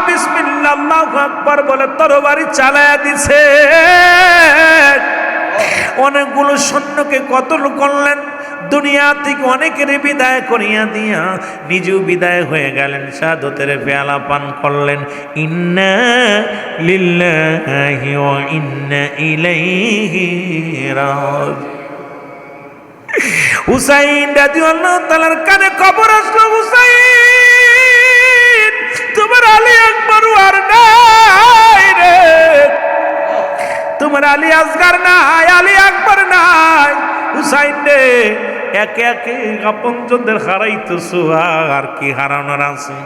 বিসমিল্লাহ আল্লাহু আকবার বলে তরবারি চালায়া দিছে অনেকগুলো সৈন্যকে কতল করলেন দুনিয়া থেকে অনেকের বিদায় করিয়া দিয়া নিজেও বিদায় হয়ে গেলেন শাহাদাতের পেয়ালা পান করলেন ইন্না লিল্লাহি ওয়া ইন্না ইলাইহি রাজিউন হুসাইন রাদিয়াল্লাহু তাআলার কানে খবর আসলো হুসাইন তোমার আলী আকবর আর নাই রে তোমার আলী আসগার নাই আলী আকবর নাই হুসাইন রে একে একে আপনজনদের হারাইতেছো আর কি হারানোর আছে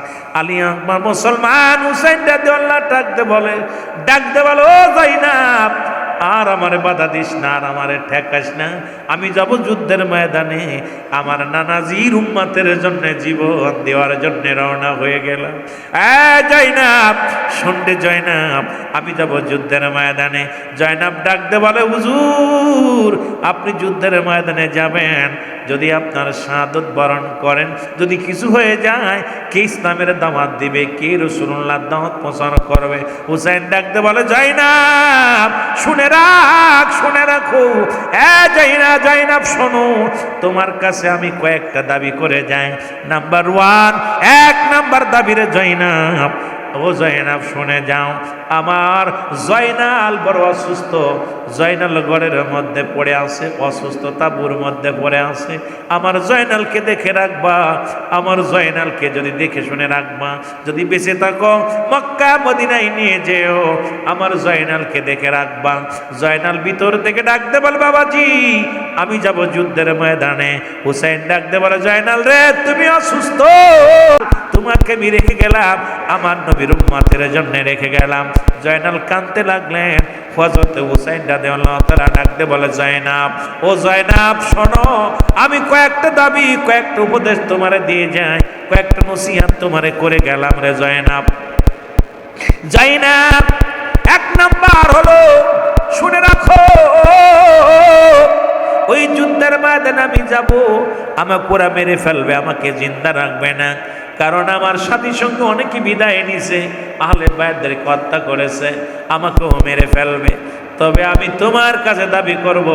আলী আকবর মুসলমান হুসাইন রাদিয়াল্লাহু ডাকতে বলে ও যাইনাব আর আমারে বাধা দিস না আর আমারে ঠেকাস না আমি যাব যুদ্ধের ময়দানে আমার নানাজির উম্মতের জন্য জীবন দেওয়ার জন্য রওনা হয়ে গেলাম জয়নাব শুনতে জয়নাব আমি যাব যুদ্ধের ময়দানে জয়নাব ডাকতে বলে হুজুর আপনি যুদ্ধের ময়দানে যাবেন যদি আপনার শাহাদাত বরণ করেন যদি কিছু হয়ে যায় কে ইসলামের দাওয়াত দিবে কে রাসূলুল্লাহর দাওয়াত প্রচার করবে হুসাইন ডাকতে বলে জয়নাব শুনে রাখো জয়নাব শোনো তোমার কাছে আমি কয়েকটা দাবি করে যাই নাম্বার 1 এক নাম্বার দাবিরে জয়নাব ও জয়নাব শুনে যাও আমার জয়নাল বড় অসুস্থ জয়নাল ঘরের মধ্যে পড়ে আছে অসুস্থ তাঁবুর মধ্যে পড়ে আছে আমার জয়নালকে দেখে রাখবা আমার জয়নালকে যদি দেখে শুনে রাখবা যদি বেঁচে থাকো মক্কা মদিনায় নিয়ে যেও আমার জয়নালকে দেখে রাখবা জয়নাল ভিতর থেকে ডাকতে বল বাবাজি আমি যাব যুদ্ধের ময়দানে হুসাইন ডাকতে বলে জয়নাল রে তুমি অসুস্থ তোমাকে আমি রেখে গেলাম আমার নবীর উম্মতের জন্য রেখে গেলাম জয়নাল কাঁদতে লাগলেন হযরত হুসাইন রাদিয়াল্লাহু তাআলা ডাকতে বলে জয়নাব ও জয়নাব শোনো আমি কয়েকটা দাবি কয়েকটা উপদেশ তোমারে দিয়ে যাই কয়েকটা নসিহত তোমারে করে গেলাম রে জয়নাব এক নাম্বার হলো শুনে রাখো ওই যুদ্ধের ময়দানে আমি যাব আমাকে পুরা মেরে ফেলবে আমাকে জিন্দা রাখবে না কারণ আমার সাথী সঙ্গে অনেকে বিদায় নিছে আহলে বায়তদেরকে হত্যা করেছে আমাকেও মেরে ফেলবে তবে আমি তোমার কাছে দাবি করব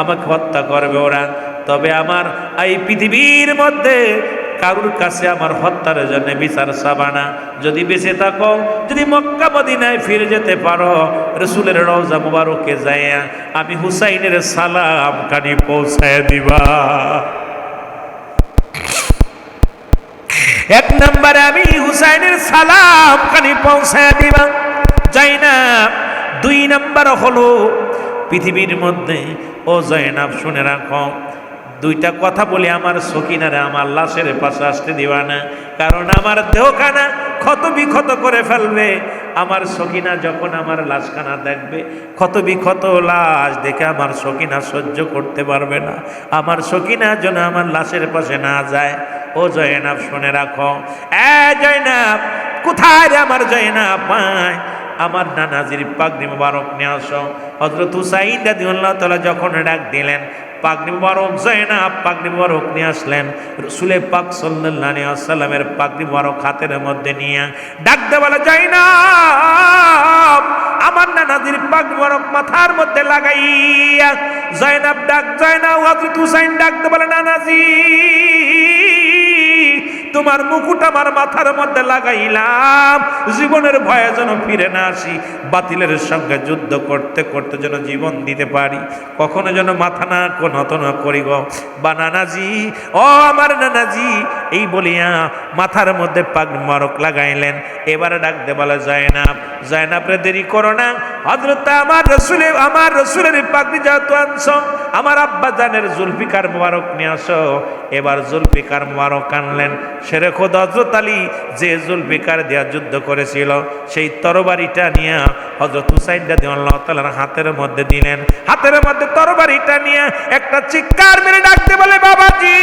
আমাকে হত্যা করবে ওরা তবে আমার এই পৃথিবীর মধ্যে কারুর কাছে আমার হত্যার জন্য বিচার চাবানা যদি বেঁচে থাকো যদি মক্কা মদিনায় ফিরে যেতে পারো রাসূলের রওজা মুবারকে যাইয়া আমি হুসাইনের সালাম কানি পৌঁছায় দিবা এক নম্বরে আমি হুসাইনের সালাম কানি পৌঁছায় দিবা জয়নাব 2 নম্বর হলো পৃথিবীর মধ্যে ও জয়নাব শুনে রাখো দুইটা কথা বলে আমার সকিনারে আমার লাশের পাশে আসতে দিবা না কারণ আমার দেহখানা ক্ষত বিক্ষত করে ফেলবে আমার সকিনা যখন আমার লাশখানা দেখবে ক্ষত বিক্ষত লাশ দেখে আমার সকিনা সহ্য করতে পারবে না আমার সকিনা যেন আমার লাশের পাশে না যায় ও জয়নাব শুনে রাখো জয়নাব কোথায় রে আমার জয়নাব পায় আমার নানাজির পাগড়ি মোবারক নিয়ে আসো হযরত হুসাইন রাদিয়াল্লাহু তাআলা যখন ডাক দিলেন পাগড়ি মুবারক জায়নাব পাগড়ি মুবারক নিয়ে আসলেন। রাসূলে পাক সাল্লাল্লাহু আলাইহি ওয়াসাল্লামের পাগড়ি মুবারক হাতের মধ্যে নিয়ে ডাকতে বলে, জায়নাব আমার নানাজির পাগড়ি মুবারক মাথার মধ্যে লাগাইয়া। জায়নাব হযরত হুসাইন ডাকতে বলে, নানাজি তোমার মুকুট আমার মাথার মধ্যে লাগাইলাম, জীবনের ভয়ে যেন ফিরে না আসি, বাতিলের সঙ্গে যুদ্ধ করতে করতে যেন জীবন দিতে পারি, কখনো যেন মাথা না নত না করি গো বা নানাজি, ও আমার নানাজি। এই বলিয়া মাথার মধ্যে পাগড়ি মুবারক লাগাইলেন। এবারে ডাকতে বলে, জায়নাব রে দেরি করো না, হযরত আমার রসুলের পাগড়ি যেহেতু আনছো, আমার আব্বা জানের জুলফিকার মুবারক নিয়ে আসো। এবার জুলফিকার মুবারক আনলেন। শেরে খোদ হযরত আলী যে জুলফিকার দিয়া যুদ্ধ করেছিল সেই তরবারিটা নিয়ে হযরত হুসাইন রাদিয়াল্লাহু তাআলার হাতের মধ্যে দিলেন। হাতের মধ্যে তরবারিটা নিয়ে একটা চিৎকার মেরে ডাকতে বলে, বাবাজি।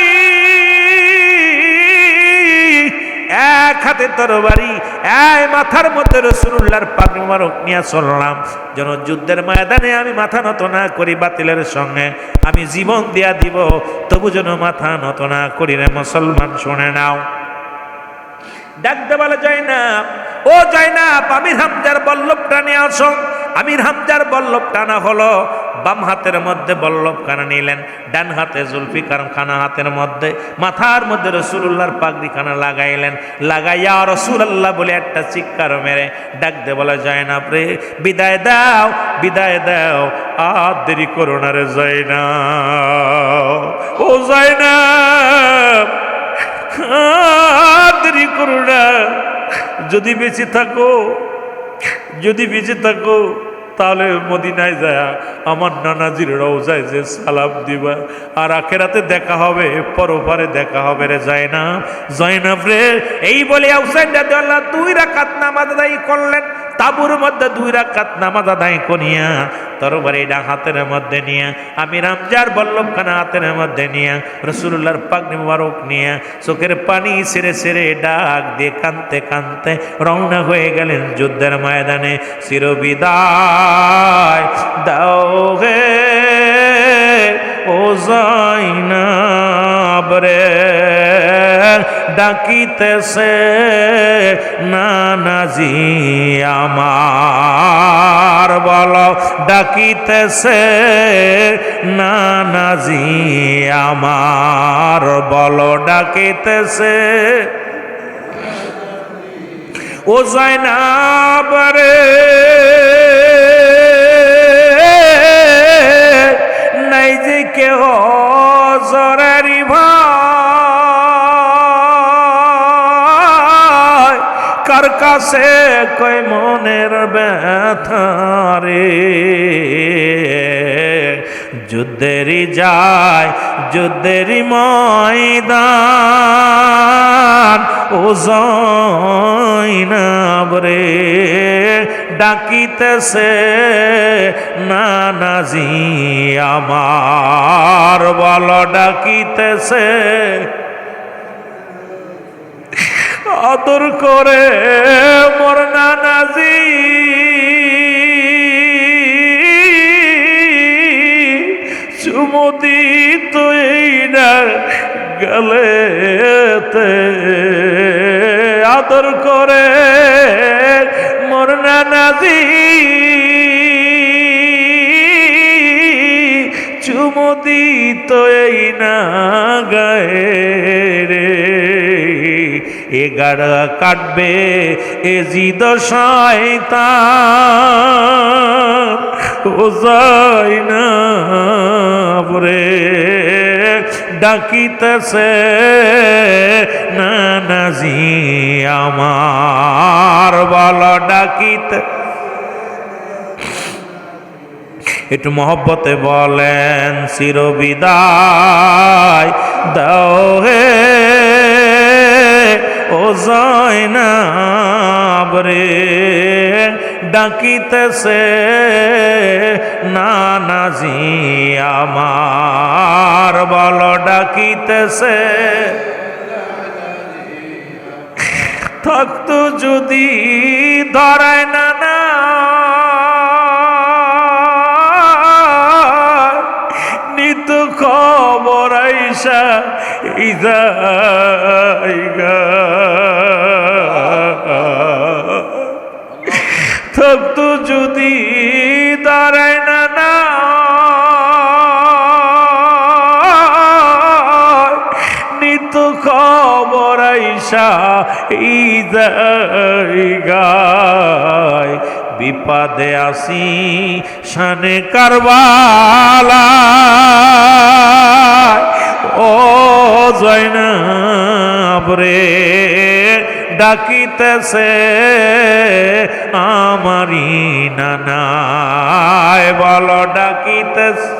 এক হাতে তরবারি, এই মাথার মধ্যে রাসূলুল্লাহর পাগড়ি মুবারক নিয়ে চললাম, যেন যুদ্ধের ময়দানে আমি মাথা নত না করি, বাতিলের সঙ্গে আমি জীবন দিয়া দিব, তবু যেন মাথা নত না করি রে মুসলমান, শুনে নাও। ডাকতে বলে, জায়নাব, ও জায়নাব আমির হামজার বল্লভটা নিয়ে আসো। আমির হামজার বল্লভ টানা হলো। বাম হাতের মধ্যে বল্লভ খানা নিলেন, ডান হাতে জুলফিকার খানা হাতের মধ্যে, মাথার মধ্যে রাসূলুল্লাহর পাগড়ি খানা লাগাইলেন। লাগাইয়া রাসূলুল্লাহ বলে একটা চিৎকার মেরে ডাকতে বলে, জায়নাব রে বিদায় দাও, বিদায় দাও, আর দেরি করো না রে জায়নাব, ও জায়নাব আর দেরি করো না। যদি বেঁচে থাকো তাহলে মদিনায় যায় আমার নানাজির রওজায় যে সালাম দিবা, আর আখেরাতে দেখা হবে, পরপারে দেখা হবে রে জায়নাব রে। এই বলে হুসাইন রাদিয়াল্লাহু 2 রাকাত নামাজ আদায় করলেন। তাবুর মধ্যে 2 রাকাত নামাজ আদায় করিয়া তরবারিটা হাতের মধ্যে নিয়ে, আমির হামজার বল্লভখানা হাতের মধ্যে নিয়ে, রাসূলুল্লাহর পাগড়ি মুবারক নিয়ে চোখের পানি ছেড়ে ছেড়ে ডাক দিয়ে কাঁদতে কাঁদতে রওনা হয়ে গেলেন যুদ্ধের ময়দানে। চিরবিদায় দাও হে ও জায়নাব রে, ডাকিতেছে নানাজি আমার, বলো ডাকিতেছে নানাজি আমার, বলো ডাকিতেছে ও জায়নাব রে, নাই যে কেহ জরারি ভাই, কার কাছে কই মনের ব্যথা রে। যুদ্ধেরই যায় যুদ্ধেরই ময়দান, ও জায়নাব রে ডাকিতেছে নানাজি আমার, বলো ডাকিতেছে। আদর করে মোর নানাজি চুমু দিত এই না গলেতে, আদর করে মোর নানাজি চুমু দিত এই না গায়ে রে। এ গাড়া কাটবে এ জিদ শয়তান, ও জায়নাব রে ডাকিতেছে নানাজি আমার, বলো ডাকিতে। একটু মহব্বতে বলেন, চিরবিদায় দাও হে ও জায়নাব রে, ডাকিতেছে নানাজি আমার, বলো ডাকিতেছে। থাকতো যদি ধরায় নানা নিত থাকতো যদি দাঁড়ায় না না নিত খবর আইসা এই জায়গায় বিপদে আসি শানে কারবালা ও জয়নাব রে ডাকিতেছে আমারি নানায় বলো ডাকিতেছে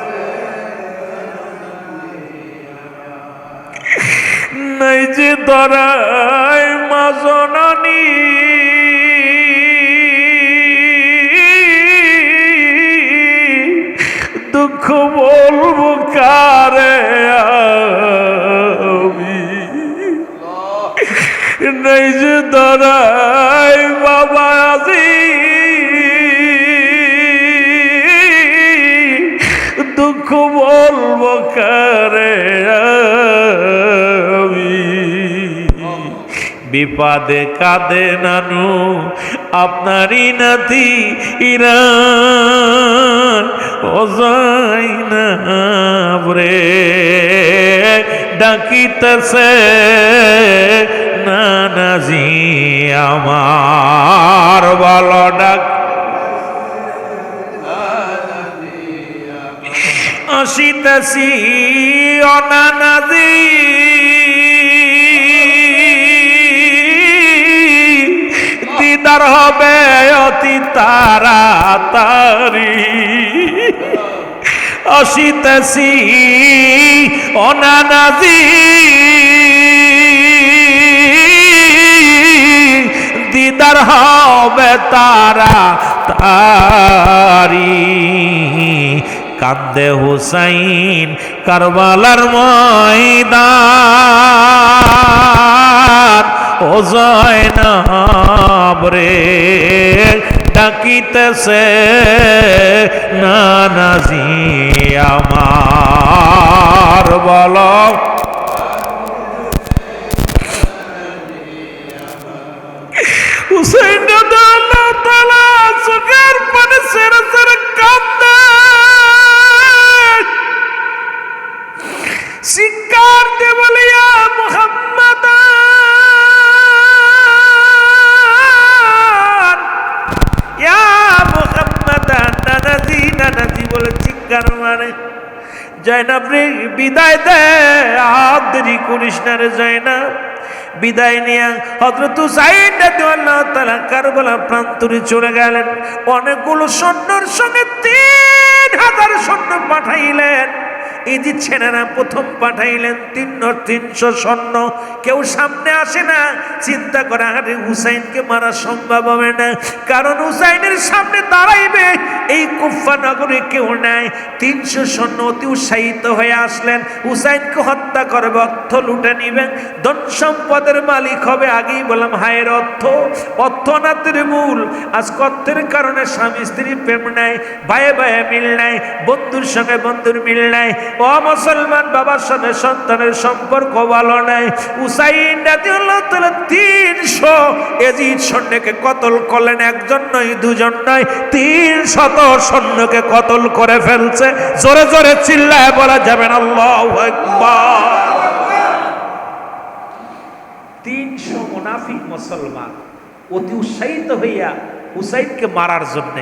নাই যে ধরায় মা জননী দুঃখ বলবো কারে আমি নাই যে ধরায় বাবা আজি দুঃখ বলবো কারে আমি বিপদে কাঁদে নানু আপনারই নাতি ইরান ও জয়নাব রে ডাকিতেছে নানাজি আমার বলো ডাক আসিতেছি অনানাজি দিদার হবে অতি তাড়াতাড়ি আসিতেছি অনানাজি দিদার হবে তাড়াতাড়ি কান্দে হুসাইন কারবালার ময়দান ও জয়নাব রে ডাকিতেছে নানাজি আমার বলো হুসাইন রাদিয়াল্লাহু তাআলা চোখের পানি ছেড়ে ছেড়ে কাঁদে শিকার দে বলিয়া মুহাম্মদ ইয়া মুহাম্মদ নানাজি নানাজি বলে চিৎকার মারে জয়নাব রে বিদায় দে আর দেরি করিস না রে জয়নাব বিদায় নিয়ে হযরত হুসাইন রাদিয়াল্লাহু তাআলা কারবালার প্রান্তরে চলে গেলেন অনেকগুলো সৈন্যর সঙ্গে 3000 সৈন্য পাঠাইলেন ইজিদ সেনারা প্রথম পাঠাইলেন 300 সৈন্য কেউ সামনে আসে না চিন্তা করে আরে হুসাইনকে মারা সম্ভব হবে না কারণ হুসাইনের সামনে দাঁড়াইবে এই কুফা নগরে কেউ নাই 300 সৈন্য অতি উৎসাহিত হয়ে আসলেন হুসাইনকে হত্যা করবে অর্থ লুটে নিবেন ধন সম্পদের মালিক হবে আগেই বললাম হায়ের অর্থ নাতের মূল আজ অর্থের কারণে স্বামী স্ত্রীর প্রেম নাই ভাইয়ে ভাইয়ে মিল নাই বন্ধুর সঙ্গে বন্ধুর মিল নাই ও মুসলমান বাবার সাথে সন্তানের সম্পর্ক ভালো নাই হুসাইন রাদিয়াল্লাহু তাআলা 300 এজিদ সৈন্যকে কতল করলেন একজন নয় দুজন নয় 300 সৈন্যকে কতল করে ফেলছে জোরে জোরে চিল্লায় বলা যাবে না আল্লাহু আকবার 300 মুনাফিক মুসলমান অতি উৎসাহিত হইয়া হুসাইনকে মারার জন্য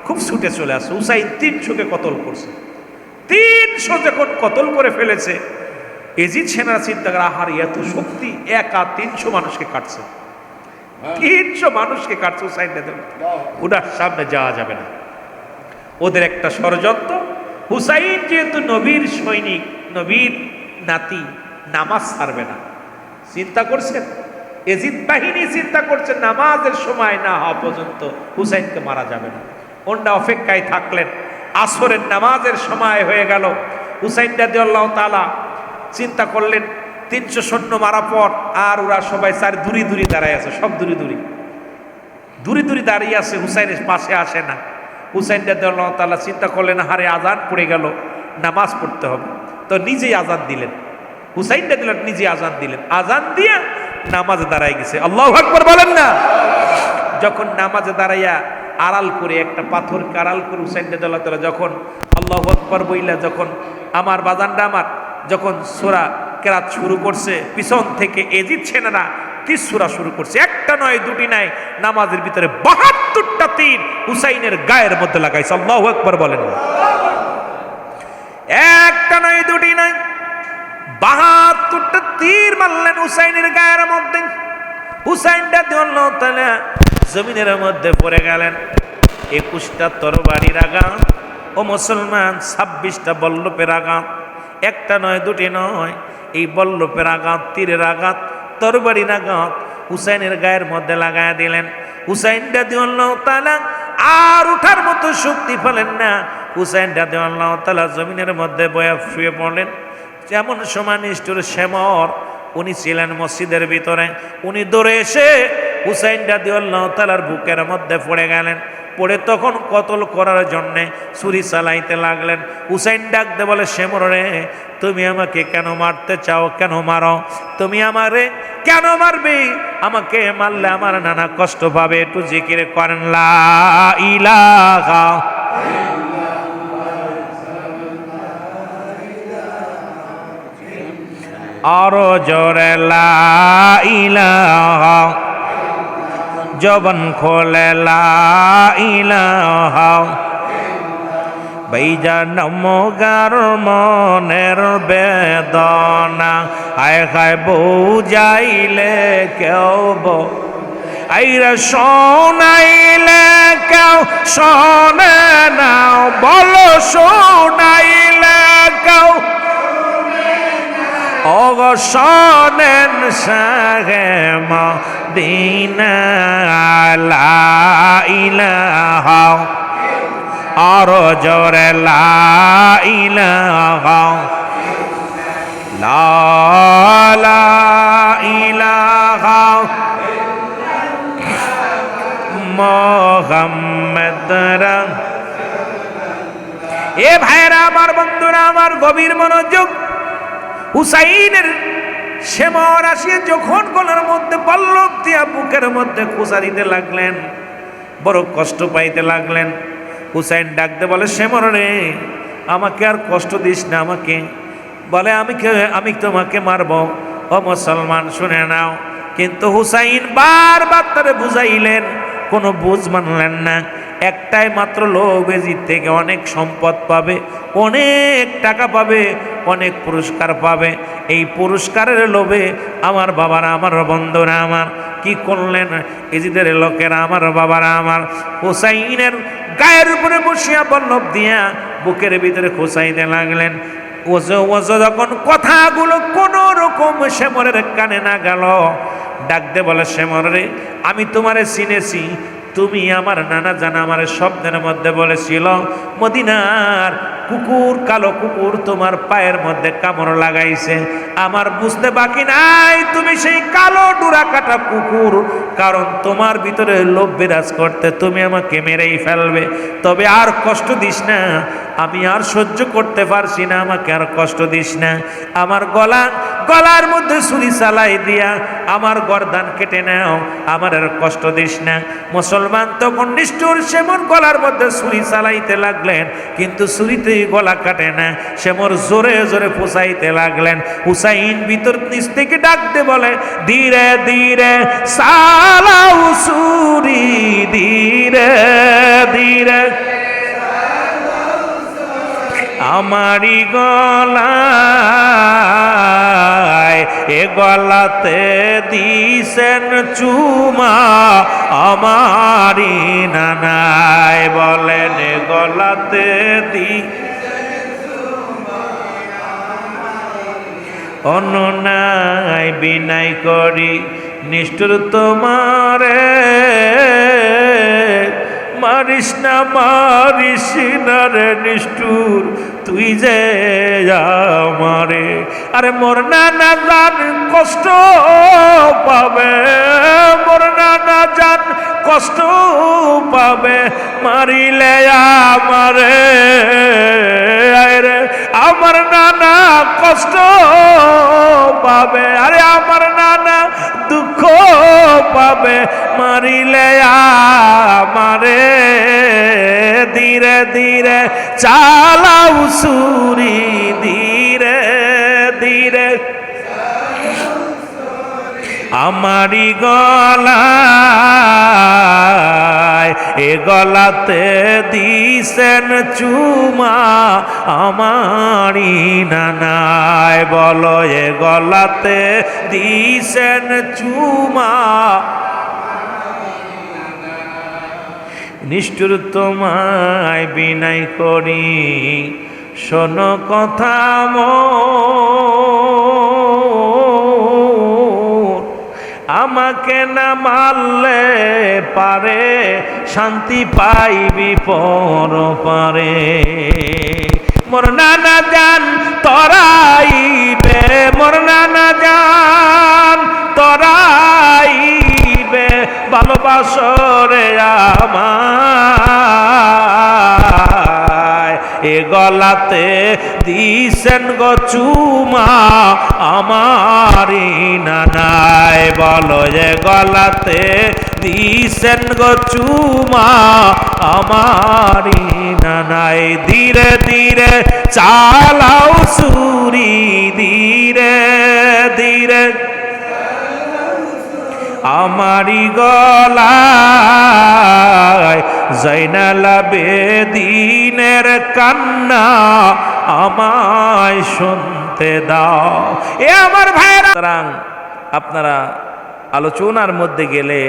খুব ছুটে চলে আসে হুসাইন 300কে কতল করছে 300 যখন কতল করে ফেলেছে এজিদ সেনারা চিন্তা করে আহার এত শক্তি একা 300 মানুষকে কাটছে 300 মানুষকে কাটছে হুসাইন ওনার সামনে যাওয়া যাবে না ওদের একটা ষড়যন্ত্র হুসাইন যেহেতু নবীর সৈনিক নবীর নাতি নামাজ ছাড়বে না চিন্তা করছেন এজিদ বাহিনী চিন্তা করছে নামাজের সময় না হওয়া পর্যন্ত হুসাইনকে মারা যাবে না ওনরা অপেক্ষায় থাকলেন আসরের নামাজের সময় হয়ে গেল হুসাইন রাদিয়াল্লাহু তাআলা চিন্তা করলেন 300 সৈন্য মারা পর আর ওরা সবাই চার দূরে দূরে দাঁড়ায় আছে সব দূরে দূরে দাঁড়িয়ে আছে হুসাইনের পাশে আসে না হুসাইন রাদিয়াল্লাহু তাআলা চিন্তা করলেন হারে আজান পড়ে গেল নামাজ পড়তে হবে তো নিজেই আজান দিলেন হুসাইন রাদিয়াল্লাহু নিজে আজান দিলেন, আজান দিয়ে নামাজে দাঁড়ায় গেছে। আল্লাহু আকবার বলেন না। যখন নামাজে দাঁড়াইয়া আড়াল করে একটা পাথরকে আড়াল করে হুসাইন রাদিয়াল্লাহু তাআলা যখন আল্লাহু আকবার বইলা যখন আমার বাজানটা আমার যখন সূরা কেরাত শুরু করছে, পিছন থেকে এজিদ সেনারা তীর সূরা শুরু করছে। একটা নয় দুটি নাই, নামাজের ভিতরে ৭২টা তীর হুসাইনের গায়ের মধ্যে লাগাইছে। আল্লাহু আকবার বলেন না। একটা নয় দুটি নাই, ৭২টা তীর মারলেন হুসাইনের গায়ের মধ্যে। হুসাইন রাদিয়াল্লাহু তাআলা জমিনের মধ্যে পড়ে গেলেন। ২১টা তরবারির আঘাত, ও মুসলমান, ২৬টা বল্লভের আঘাত, একটা নয় দুটি নয়, এই বল্লভের আঘাত, তীরের আঘাত, তরবারির আঘাত হুসাইনের গায়ের মধ্যে লাগায় দিলেন। হুসাইন রাদিয়াল্লাহু তাআলা আর উঠার মতো শক্তি পেলেন না। হুসাইন রাদিয়াল্লাহু তাআলা জমিনের মধ্যে বয়া শুয়ে পড়লেন। যেমন সময় নিষ্ঠুর শেমর, উনি ছিলেন মসজিদের ভিতরে, উনি দৌড়ে এসে হুসাইন রাদিয়াল্লাহু তাআলার বুকের মধ্যে পড়ে গেলেন। পড়ে তখন কতল করার জন্যে ছুরি চালাইতে লাগলেন। হুসাইন ডাকতে বলে, শেমর রে, তুমি আমাকে কেন মারতে চাও? কেন মারো? তুমি আমারে কেন মারবে? আমাকে মারলে আমার নানা কষ্ট পাবে। একটু জিকির করেন, লা ইলাহা। আরো জোরে লা ইলাহা, জবান খোলে লা ইলাহা। ভাইজান মগার মনের বেদনা আয় খায় বুঝাইলে কেউ আইরা শোনাইলে কেউ শোনে না, বলো শোনাইলে কেউ অগশনেন সাহে মদিনা লা ইলাহা। আরো জোরে লা ইলাহা, লা ইলাহা মুহাম্মদ। এ ভাইরা আমার, বন্ধুরা আমার, গভীর মনোযোগ। হুসাইনের শেমর আসিয়ে যখন গলার মধ্যে পল্লব দিয়া বুকের মধ্যে খোঁচা দিতে লাগলেন, বড় কষ্ট পাইতে লাগলেন। হুসাইন ডাকতে বলে, শেমর রে, আমাকে আর কষ্ট দিস না। আমাকে বলে, আমি তোমাকে মারব। ও মুসলমান, শুনে নাও। কিন্তু হুসাইন বারবার তারে বুঝাইলেন, কোনো বুঝ মানলেন না। একটাই মাত্র লোভ, এজিদ থেকে অনেক সম্পদ পাবে, অনেক টাকা পাবে, অনেক পুরস্কার পাবে। এই পুরস্কারের লোভে আমার বাবারা, আমার বন্ধুরা আমার কি করলেন? এজিদের লোকেরা, আমার বাবারা আমার, হুসাইনের গায়ের উপরে বসিয়া বল্লভ দিয়া বুকের ভিতরে খোঁচাইতে লাগলেন। ওজো যখন কথাগুলো কোন রকম শেমরের কানে না গেল, ডাকতে বলে, শেমর রে, আমি তোমারে চিনেছি। তুমি আমার নানা জানা আমার শব্দের মধ্যে বলেছিল, মদিনার কুকুর, কালো কুকুর তোমার পায়ের মধ্যে কামড় লাগাইছে। আমার বুঝতে বাকি নাই তুমি সেই কালো ডুরা কাটা কুকুর, কারণ তোমার ভিতরে লোভ বিরাজ করতে তুমি আমাকে মেরেই ফেলবে। তবে আর কষ্ট দিস না, আমি আর সহ্য করতে পারছি না, আমাকে আর কষ্ট দিস না। আমার গলার মধ্যে ছুরি চালাই দিয়া আমার গর্দান কেটে নাও, আমার আর কষ্ট দিস না। মুসলমান তখন নিষ্ঠুর শেমর গলার মধ্যে ছুরি চালাইতে লাগলেন, কিন্তু ছুরিতেই গলা কাটে না। শেমর জোরে জোরে ফুসাইতে লাগলেন। হুসাইন ভিতর নিচ থেকে ডাকতে বলে, ধীরে ধীরে চালাও ছুরি, ধীরে ধীরে আমারি গলায়, এ গলাতে দিছেন চুমা আমারি নানায়। বলেন, এ গলাতে অনুনাই বিনাই করি নিষ্ঠুর তোমারে, মারিস না রে নিষ্ঠুর তুই যে আমারে। আরে মোর নানা জান কষ্ট পাবে, মোর নানা জান কষ্ট পাবে মারিলে আমারে, আমার নানা কষ্ট পাবে, আরে আমার নানা দুঃখ পাবে মারিলে আমারে, ধীরে ধীরে চালাও ছুরি, ধীরে ধীরে আমারি গলায়, এ গলাতে দিছেন চুমা আমারি নানায়, বলো এ গলাতে দিছেন চুমা, নিষ্ঠুর তোমায় বিনয় করি শোনো কথা মোর, আমাকে না মারলে পারে শান্তি পাইবি পরপারে, মোর নানা জান তরাইবে, মোর নানা জান তরাইবে, ভালোবাসরে আমায়, এ গলাতে দিছেন গো চুমা আমারি নানায়, বলো এ গলাতে দিছেন গো চুমা আমারি নানায়, ধীরে ধীরে চালাও ছুরি, ধীরে ধীরে আমারি গলায়, জয়নাল আবেদিনের কান্না আমায় শুনতে দাও। এ আমার ভাইরা, আপনারা আলোচনার মধ্যে গেলে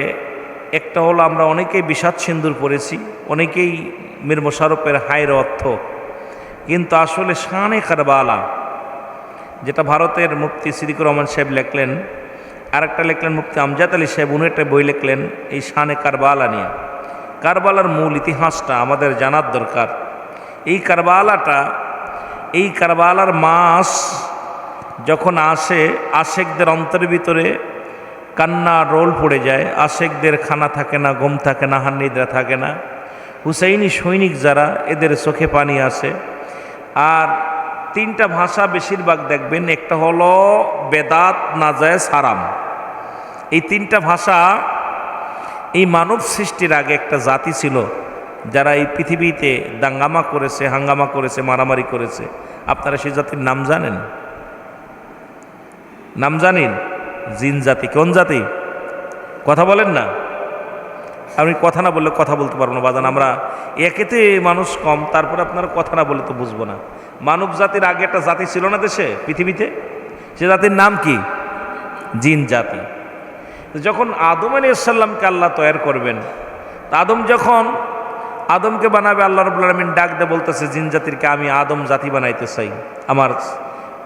একটা হলো আমরা অনেকেই বিষাদ সিন্দুর পড়েছি, অনেকেই মীর মোশাররফের হায়ের অর্থ, কিন্তু আসলে শানে কারবালা, যেটা ভারতের মুফতি সিদ্দিকুর রহমান সাহেব লেখলেন, আর একটা লিখলেন মুফতি আমজাদ আলী সাহেব, উনি একটা বই লিখলেন এই শানে কারবালা নিয়ে। কারবালার মূল ইতিহাসটা আমাদের জানার দরকার। এই কারবালার মাস যখন আসে, আশেকদের অন্তরের ভিতরে কান্না রোল পড়ে যায়, আশেকদের খানা থাকে না, ঘুম থাকে না, হান্নিদ্রা থাকে না, হুসাইনি সৈনিক যারা এদের চোখে পানি আসে। আর তিনটা ভাষা বেশিরভাগ দেখবেন, একটা হলো বেদাত, নাজায়েজ, হারাম। এই তিনটা ভাষা এই মানব সৃষ্টির আগে একটা জাতি ছিল যারা এই পৃথিবীতে দাঙ্গামা করেছে, হাঙ্গামা করেছে, মারামারি করেছে। আপনারা সেই জাতির নাম জানেন? নাম জানেন? জিন জাতি। কোন জাতি? কথা বলেন না, আমি কথা না বললে কথা বলতে পারবো না বাজান। আমরা একেতে মানুষ কম, তারপরে আপনারা কথা না বলে তো বুঝবো না। মানব জাতির আগে একটা জাতি ছিল না দেশে, পৃথিবীতে, সে জাতির নাম কি? জিন জাতি। যখন আদম আলাইহিস সালামকে আল্লাহ তৈরি করবেন, যখন আদমকে বানাবে, আল্লাহ রাব্বুল আলামিন ডাক দিয়ে বলতেছে জিন জাতিরকে, আমি আদম জাতি বানাইতে চাই আমার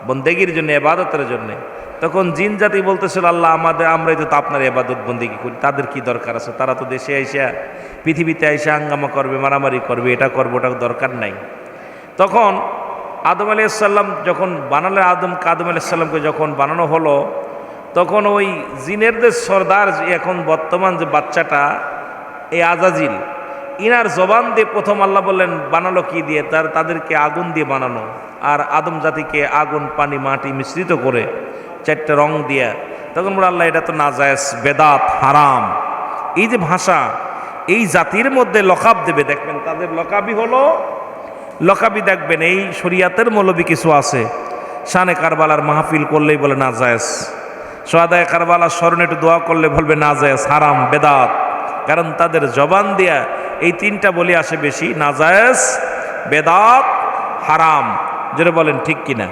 বন্দেগীর জন্য, ইবাদতের জন্য। তখন জিন জাতি বলতেছিল, আল্লাহ আমরাই তো আপনার ইবাদত বন্দেগী করি, তাদের কি দরকার আছে? তারা তো দেশে আইসা, পৃথিবীতে আইসা হাঙ্গামা করবে, মারামারি করবে, এটা করবো, ওটা দরকার নাই। তখন আদম আলাইহিস সালাম যখন বানালে, আদম আলাইহিস সালামকে যখন বানানো হলো, তখন ওই জিনেরদের সর্দার, এখন বর্তমান যে বাচ্চাটা, এই আজাজিল, ইনার জবান দিয়ে প্রথম আল্লাহ বললেন বানালো কি দিয়ে? তাদেরকে আগুন দিয়ে বানানো। আর আদম জাতিকে আগুন, পানি, মাটি মিশ্রিত করে 4টে রং দিয়া। তখন বলে আল্লাহ এটা তো নাজায়েজ, বেদাত, হারাম। এই যে ভাষা, এই জাতির মধ্যে লকাব দেবে, দেখবেন তাদের লকাবি হলো, লকাবি দেখবেন এই শরিয়াতের মৌলবি কিছু আছে, শানে কারবালার মাহফিল করলেই বলে নাজায়েজ, সোহাদায়ে কারবালার স্মরণে একটু দোয়া করলে বলবে নাজায়েজ, হারাম, বেদাত। কারণ তাদের জবান দিয়া এই তিনটা বলি আসে বেশি, নাজায়েজ, বেদাত, হারাম। জোরে বলেন ঠিক কিনা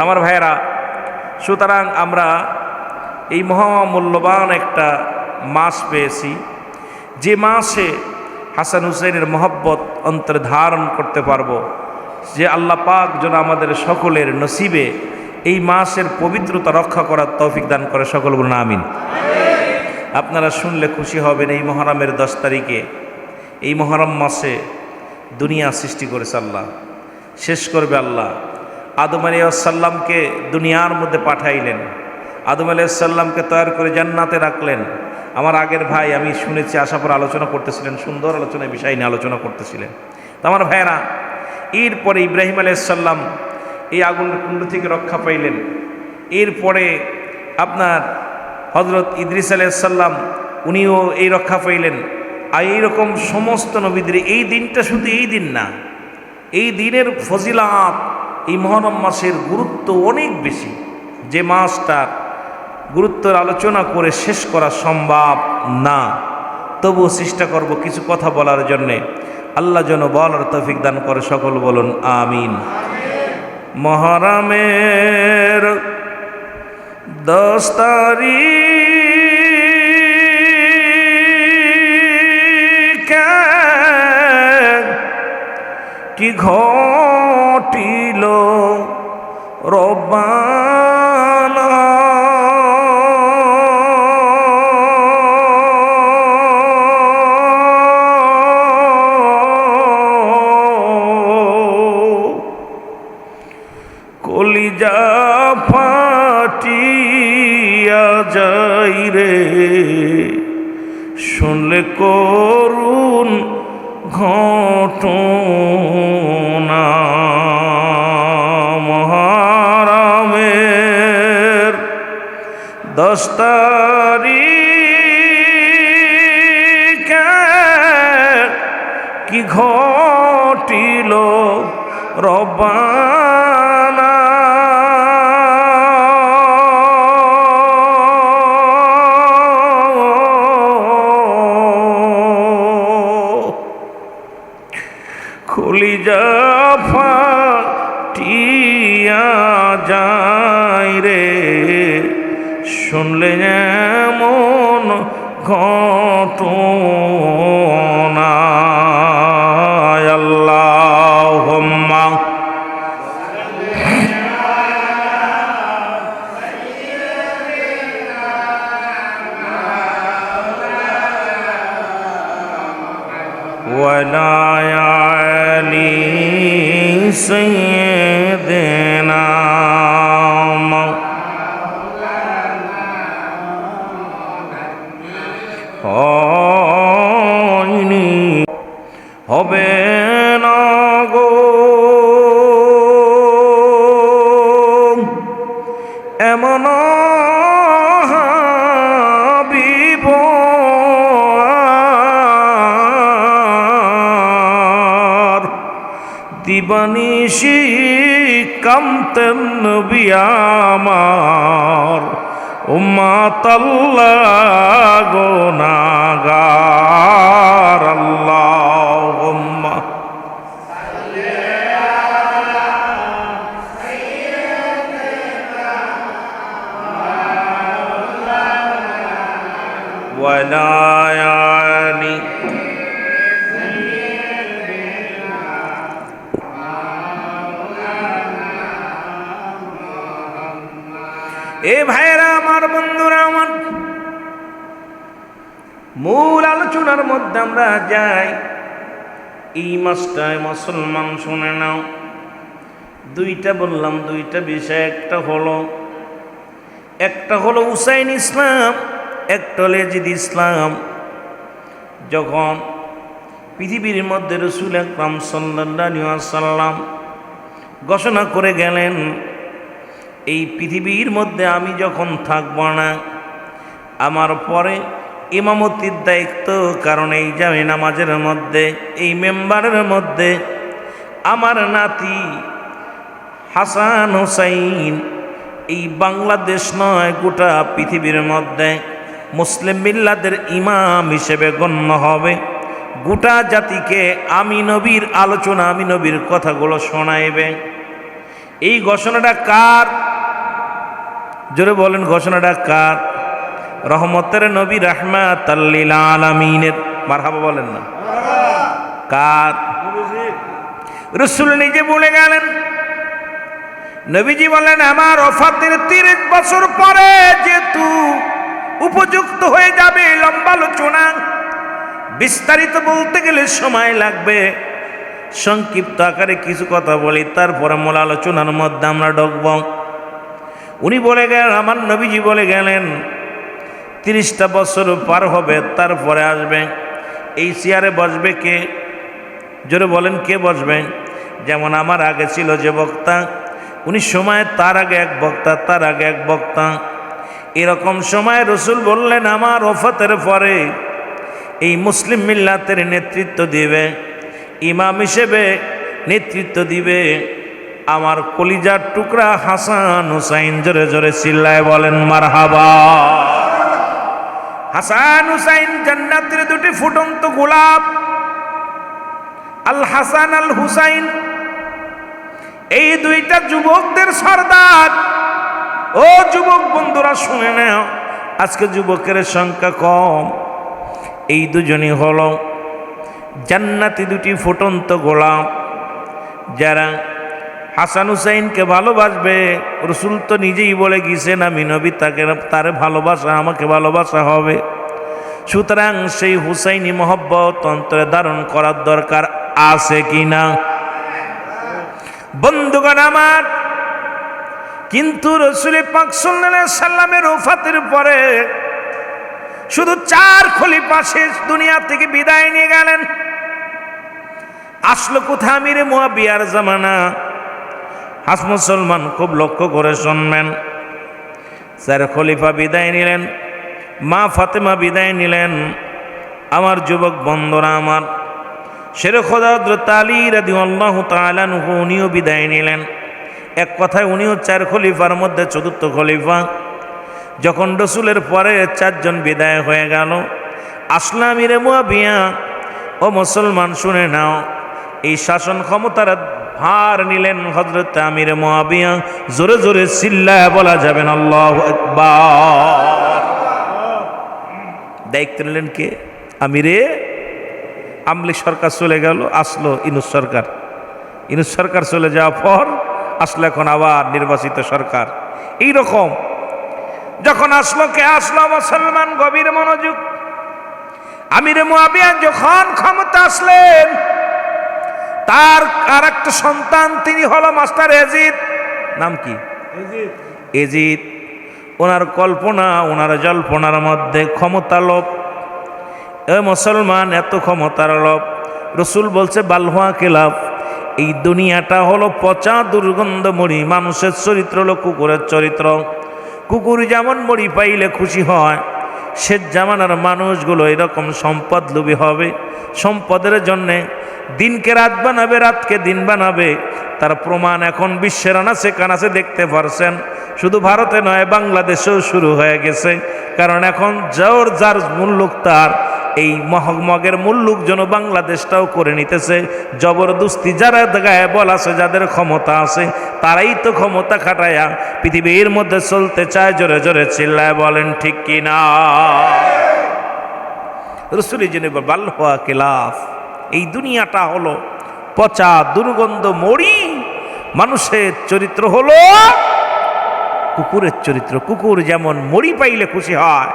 আমার ভাইয়েরা? সুতরাং আমরা এই মহামূল্যবান একটা মাস পেয়েছি, যে মাসে হাসান হুসেনের মহব্বত অন্তরে ধারণ করতে পারবো, যে আল্লাহ পাক যেন আমাদের সকলের নসিবে এই মাসের পবিত্রতা রক্ষা করার তৌফিক দান করে। সকল বলুন আমিন। আপনারা শুনলে খুশি হবেন, এই মহরমের 10 তারিখে, এই মহরম মাসে দুনিয়া সৃষ্টি করেছে আল্লাহ, শেষ করবে আল্লাহ। আদম আলাইহিস সালামকে দুনিয়ার মধ্যে পাঠাইলেন, আদম আলাইহিস সালামকে তৈরি করে জান্নাতে রাখলেন, আমার আগের ভাই আমি শুনেছি আসার পর আলোচনা করতেছিলেন, সুন্দর আলোচনা বিষয় নিয়ে আলোচনা করতেছিলেন। তো আমার ভাইয়েরা, এরপরে ইব্রাহিম আলাইহিস সালাম এই আগুনের কুণ্ড থেকে রক্ষা পাইলেন। এরপরে আপনার হযরত ইদ্রিস আলাইহিস সালাম উনিও এই রক্ষা পাইলেন। আর এইরকম সমস্ত নবীদের এই দিনটা শুধু এই দিন না, এই দিনের ফজিলাত, এই মুহররম মাসের গুরুত্ব অনেক বেশি, যে মাসটার গুরুত্বের আলোচনা করে শেষ করা সম্ভব না। তবুও চেষ্টা করব কিছু কথা বলার জন্যে। আল্লাহ যেন বলার তৌফিক দান করে, সকল বলুন আমিন। মুহররমের 10 তারিখ কি ঘটিল রব্বানা, কলিজা ফাটিয়া যাই রে শুনলে করুণ ঘটনা। মুহররমের 10 তারিখ কি ঘটিল রব্বানা, কলিজা ফাটিয়া যায় রে শুনলে এমন ঘটনা। আল্লাহুম্মা ওয়ালা আলি সাইয়্যিদিনা হয়নি হবে না গো এমন হাবিব দিবানিশি কামতেন নবী আমার, উম্মাত আল্লাহ গুনাহগার। আল্লাহুম্মা ওয়ালা আলি এ ভাইরা আমার, বন্ধুরা আমার, মূল আলোচনার মধ্যে আমরা যাই। এই মাসটায় মুসলমান শুনে নাও, দুইটা বললাম, দুইটা বিষয়। একটা হলো হুসাইন ইসলাম, একটা হলো ইয়াজিদ ইসলাম। যখন পৃথিবীর মধ্যে রাসূল আকরাম সাল্লাল্লাহু আলাইহি ওয়াসাল্লাম ঘোষণা করে গেলেন, এই পৃথিবীর মধ্যে আমি যখন থাকব না, আমার পরে ইমামতির দায়িত্ব, কারণ এই জামে নামাজের মধ্যে, এই মেম্বারের মধ্যে আমার নাতি হাসান হুসাইন, এই বাংলাদেশ নয় গোটা পৃথিবীর মধ্যে মুসলিম মিল্লাতের ইমাম হিসেবে গণ্য হবে। গোটা জাতিকে আমি নবীর আলোচনা, আমি নবীর কথাগুলো শোনাইবে। এই ঘোষণাটা কার? জোরে বলেন, ঘোষণাটা কার? রহমতের নবী রাহমাতাল লিল আলামিনের। মারহাবা বলেন না? কার? রাসূল নিজে বলে গেলেন। নবীজি বলেন, আমার ওফাতের 30 বছর পরে যেহেতু উপযুক্ত হয়ে যাবে লম্বা আলোচনা, বিস্তারিত বলতে গেলে সময় লাগবে, সংক্ষিপ্ত আকারে কিছু কথা বলি, তারপরে মূল আলোচনার মধ্যে আমরা ঢুকব। উনি বলে গেলেন, আমার নবীজি বলে গেলেন, 30টা বছর পার হবে, তারপরে আসবে। এই চেয়ারে বসবে কে? জোরে বলেন, কে বসবে? যেমন আমার আগে ছিল যে বক্তা, উনি সময় তার আগে এক বক্তা, তার আগে এক বক্তা, এরকম সময় রসুল বললেন আমার ওফাতের পরে এই মুসলিম মিল্লাতের নেতৃত্ব দিবে, ইমাম হিসেবে নেতৃত্ব দিবে আমার কলিজার টুকরা হাসান হুসাইন। জোরে জোরে চিল্লায় বলেন মারহাবা। হাসান হুসাইন জান্নাতের দুটি ফুটন্ত গোলাপ, আল হাসান আল হুসাইন। এই দুইটা যুবকদের সর্দার। ও যুবক বন্ধুরা শুনে নাও, আজকে যুবকের সংখ্যা কম। এই দুজনই হলো জান্নাতি দুটি ফুটন্ত গোলাপ, যারা হাসান হুসাইনকে ভালোবাসবে। রসুল তো নিজেই বলে গিয়েছেন আমি নবী, তারে ভালোবাসা আমাকে ভালোবাসা হবে। সুতরাং সেই হুসাইনি মহব্বত অন্তরে ধারণ করার দরকার আছে কিনা বন্ধুগণ আমার? কিন্তু রসুল পাক সাল্লাল্লাহু আলাইহি সাল্লামের ওফাতের পরে শুধু 4 খলিফা শেষ দুনিয়া থেকে বিদায় নিয়ে গেলেন। আসলো কোথায়? আমিরে মুয়াবিয়ার জামানা। মুসলমান খুব লক্ষ্য করে শুনবেন। 4 খলিফা বিদায় নিলেন, মা ফাতেমা বিদায় নিলেন। আমার যুবক বন্ধুরা আমার, শেরে খোদা হযরত আলী রাদিয়াল্লাহু তাআলা আনহু উনিও বিদায় নিলেন। এক কথায় উনিও 4 খলিফার মধ্যে 4র্থ খলিফা। যখন রসুলের পরে 4 জন বিদায় হয়ে গেল, আসলো আমিরে মুয়াবিয়া। ও মুসলমান শুনে নাও, এই শাসন ক্ষমতার ভার নিলেন হযরত আমিরে মুয়াবিয়া। জোরে জোরে চিল্লায়া বলা যাবেন আল্লাহু আকবার। দায়িত্ব নিলেন কে? আমিরে। আমলি সরকার চলে গেল, আসলো ইনুস সরকার। ইনুস সরকার চলে যাওয়ার পর আসলো এখন আবার নির্বাচিত সরকার। এই রকম যখন আসলো, কে আসলো? মুসলমান গভীর মনোযোগ। আমিরে মুয়াবিয়া যখন ক্ষমতা আসলেন, তার আর একটা সন্তান, তিনি হলো মাস্টার এজিদ। নাম কি? এজিদ। ওনার কল্পনা, ওনার জল্পনার মধ্যে ক্ষমতা লোভ। এ মুসলমান, এত ক্ষমতার লোভ। রসুল বলছে বালহুয়া খেলাফ, এই দুনিয়াটা হলো পচা দুর্গন্ধ মরি। মানুষের চরিত্র হলো কুকুরের চরিত্র। কুকুর যেমন মরি পাইলে খুশি হয়, শেষ জামানার মানুষগুলো এরকম সম্পদ লোভী হবে। সম্পদের জন্যে দিনকে রাত বানাবে, রাতকে দিন বানাবে। তার প্রমাণ এখন বিশ্বের আনাচে কানাচে দেখতে পারছেন। শুধু ভারতে নয়, বাংলাদেশেও শুরু হয়ে গেছে। কারণ এখন যার মুল্লুক তার, এই মগের মুল্লুক যেন বাংলাদেশটাও করে নিতেছে। জবরদস্তি যারা গায়ে বল আছে, যাদের ক্ষমতা আছে, তারাই তো ক্ষমতা খাটায়া পৃথিবীর মধ্যে চলতে চায়। জোরে জোরে চিল্লায় বলেন ঠিক কিনা? রসুল জেনে বালহুয়া খেলাফ, এই দুনিয়াটা হলো পচা দুর্গন্ধ মরি। মানুষের চরিত্র হলো কুকুরের চরিত্র। কুকুর যেমন মরি পাইলে খুশি হয়,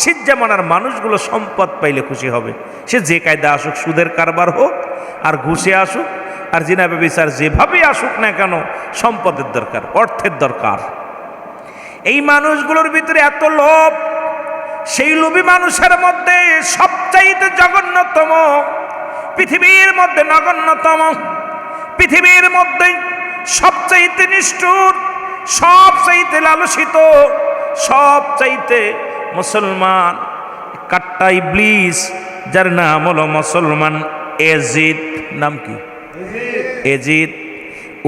শীত যেমন আর মানুষগুলো সম্পদ পাইলে খুশি হবে। সে যে কায়দা আসুক, সুদের কারবার হোক আর ঘুষে আসুক আর জিনা ব্যভিচার যেভাবে আসুক না কেন, সম্পদের দরকার, অর্থের দরকার। এই মানুষগুলোর ভিতরে এত লোভ। সেই লোভী মানুষের মধ্যে সবচাইতে জঘন্যতম, পৃথিবীর মধ্যে নগণ্যতম, পৃথিবীর মধ্যে সবচাইতে নিষ্ঠুর, সবচাইতে লালসিত, সবচাইতে মুসলমান কাট্টা ইবলিস, যার নাম হলো মুসলমান এজিদ। নাম কি? এজিদ।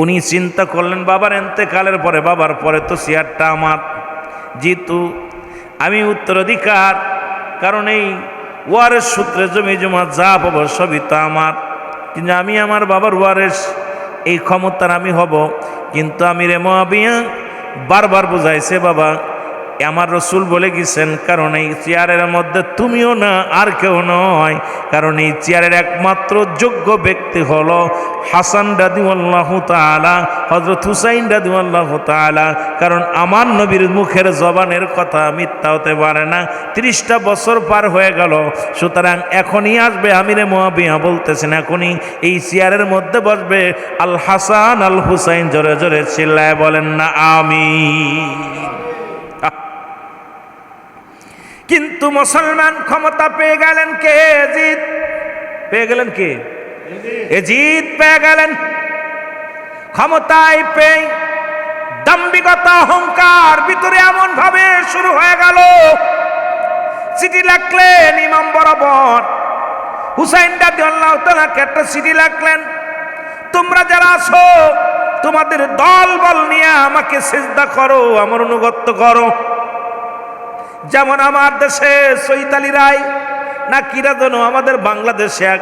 উনি চিন্তা করলেন বাবার এন্তেকালের পরে, বাবার পরে তো চেয়ারটা আমার, যেহেতু আমি উত্তরাধিকার, কারণ এই ওয়ারেস সূত্রে জমি জমা যা পাবো সবই তো আমার, কিন্তু আমি আমার বাবার ওয়ারেস, এই ক্ষমতার আমি হব। কিন্তু আমিরে মুয়াবিয়া বারবার বুঝাইছে, বাবা আমার রসুল বলে গেছেন, কারণ এই চেয়ারের মধ্যে তুমিও না আর কেউ নয়, কারণ এই চেয়ারের একমাত্র যোগ্য ব্যক্তি হলো হাসান রাদিয়াল্লাহু তাআলা, হযরত হুসাইন রাদিয়াল্লাহু তাআলা। কারণ আমার নবীর মুখের জবানের কথা মিথ্যা হতে পারে না। 30টা বছর পার হয়ে গেল, সুতরাং এখনই আসবে আমিরে মুয়াবিয়া বলতেছেন, এখনই এই চেয়ারের মধ্যে বসবে আল হাসান আল হুসাইন। জোরে জোরে চিল্লায় বলেন না আমিন। কিন্তু মুসলমান ক্ষমতা পেয়ে গেলেন কে? এজিদ পেয়ে গেলেন কে? এজিদ পেয়ে গেলেন। ক্ষমতায় পেয়ে দাম্ভিকতা অহংকার ভিতরে এমন ভাবে শুরু হয়ে গেল, চিঠি লিখলেন ইমাম বরাবর হুসাইন রাদিয়াল্লাহু তাআলাকে একটা চিঠি লিখলেন, তোমরা যারা আছো তোমাদের দল বল নিয়ে আমাকে সিজদা করো, আমার অনুগত্য করো। যেমন আমার দেশে চৈতালি রায় না কিরা যেন আমাদের বাংলাদেশে এক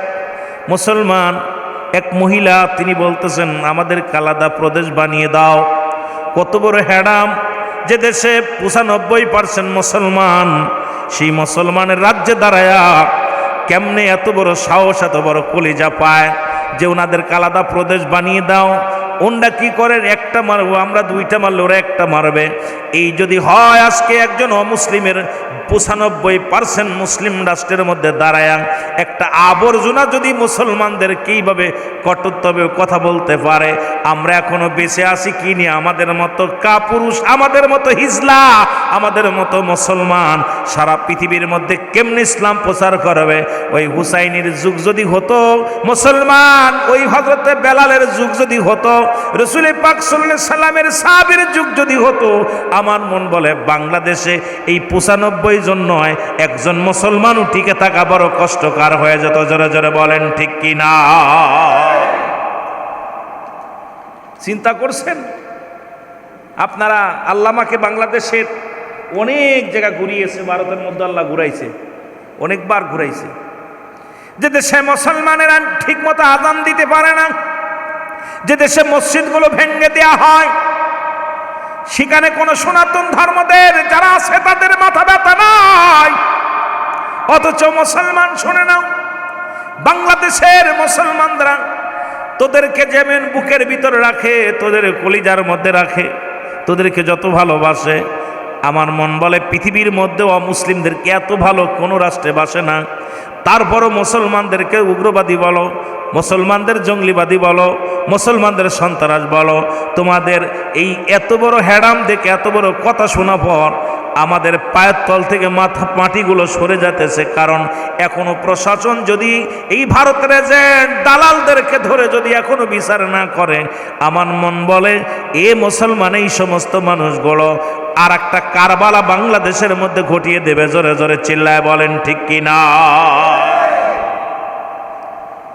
মুসলমান এক মহিলা, তিনি বলতেছেন আমাদেরকে আলাদা প্রদেশ বানিয়ে দাও। কত বড় হ্যাডাম, যে দেশে 95% মুসলমান, সেই মুসলমানের রাজ্যে দাঁড়ায়া কেমনে এত বড় সাহস এত বড় কলিজা পায় যে ওনাদেরকে আলাদা প্রদেশ বানিয়ে দাও। ওনরা কি করেন, একটা মারবো আমরা, দুইটা মারলে ওরা একটা মারবে। এই যদি হয় আজকে একজন অমুসলিমের 95% মুসলিম রাষ্ট্রের মধ্যে দাঁড়ায় একটা আবর্জনা যদি মুসলমানদের কিভাবে কটুত্তবে কথা বলতে পারে, আমরা এখনো বেঁচে আছি কি নিয়ে? আমাদের মতো কাপুরুষ, আমাদের মতো হিজলা, আমাদের মতো মুসলমান সারা পৃথিবীর মধ্যে কেমনে ইসলাম প্রচার করবে? ওই হুসাইনের যুগ যদি হতো মুসলমান, ওই হযরতে বেলালের যুগ যদি হতো, রাসূল পাক সাল্লাল্লাহু আলাইহি সাল্লামের সাহাবীর যুগ যদি হতো, আমার মন বলে বাংলাদেশে এই 95 জন নয়, একজন মুসলমানও টিকে থাকা বড় কষ্টকর হয়ে যেত। জোরে জোরে বলেন ঠিক কি না? চিন্তা করছেন আপনারা? আল্লামাকে বাংলাদেশের অনেক জায়গা ঘুরিয়েছে, ভারতের মধ্যে আল্লাহ ঘুরাইছে, অনেকবার ঘুরাইছে। যে দেশে মুসলমানেরা ঠিক মতো আযান দিতে পারে না, যে দেশে মসজিদগুলো ভেঙে দেওয়া হয়, সেখানে কোনো সনাতন ধর্মদের যারা আছে তাদের মাথা ব্যথা নাই। অথচ মুসলমান, শুনে নাও, বাংলাদেশের মুসলমানরা তোদেরকে যেমন বুকের ভিতরে রাখে, তোদের কলিজার মধ্যে রাখে, তোদেরকে যত ভালোবাসে, আমার মন বলে পৃথিবীর মধ্যে অমুসলিমদেরকে এত ভালো কোনো রাষ্ট্রে বাসে না। তারপরও মুসলমানদেরকে উগ্রবাদী বলো, মুসলমানদের জঙ্গলিবাদী বলো, মুসলমানদের সন্ত্রাস বলো, তোমাদের এই এত বড় হ্যাডাম দেখে এত বড় কথা শোনা পর আমাদের পায়ের তল থেকে মাটিগুলো সরে যেতেছে। কারণ এখনো প্রশাসন যদি এই ভারতের এজেন্ট দালালদেরকে ধরে যদি এখনো বিচার না করে, আমার মন বলে এ মুসলমান এই সমস্ত মানুষগুলো আর একটা কারবালা বাংলাদেশের মধ্যে ঘটিয়ে দেবে। জোরে জোরে চিল্লায় বলেন ঠিক কিনা?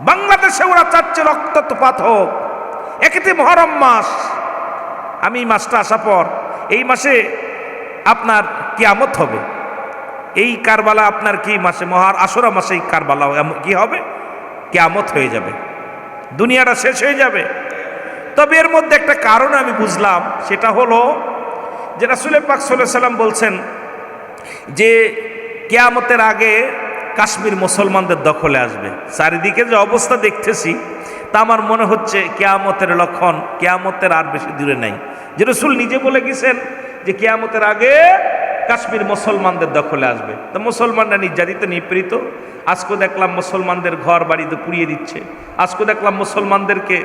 বাংলাদেশে ওরা চাচ্ছে রক্তপাত হোক। একেতে মুহররম মাস, আমি মাসটা আসা পর এই মাসে আপনার কিয়ামত হবে। এই কারবালা আপনার কি মাসে? মহার আশুরা মাসে এই কারবালা কি হবে? কিয়ামত হয়ে যাবে, দুনিয়াটা শেষ হয়ে যাবে। তবে এর মধ্যে একটা কারণ আমি বুঝলাম, সেটা হলো যে রাসূল পাক সাল্লাল্লাহু আলাইহি সাল্লাম বলছেন যে কিয়ামতের আগে কাশ্মীর মুসলমানদের দখলে আসবে। চারিদিকে যে অবস্থা দেখতেছি তা আমার মনে হচ্ছে কিয়ামতের লক্ষণ, কিয়ামতের আর বেশি দূরে নাই। যে রাসূল নিজে বলে গেছেন যে কিয়ামতের আগে কাশ্মীর মুসলমানদের দখলে আসবে। তো মুসলমানরা নির্যাতিত নিপীড়িত। আজকে দেখলাম মুসলমানদের ঘর বাড়িতে পুড়িয়ে দিচ্ছে। আজকে দেখলাম মুসলমানদেরকে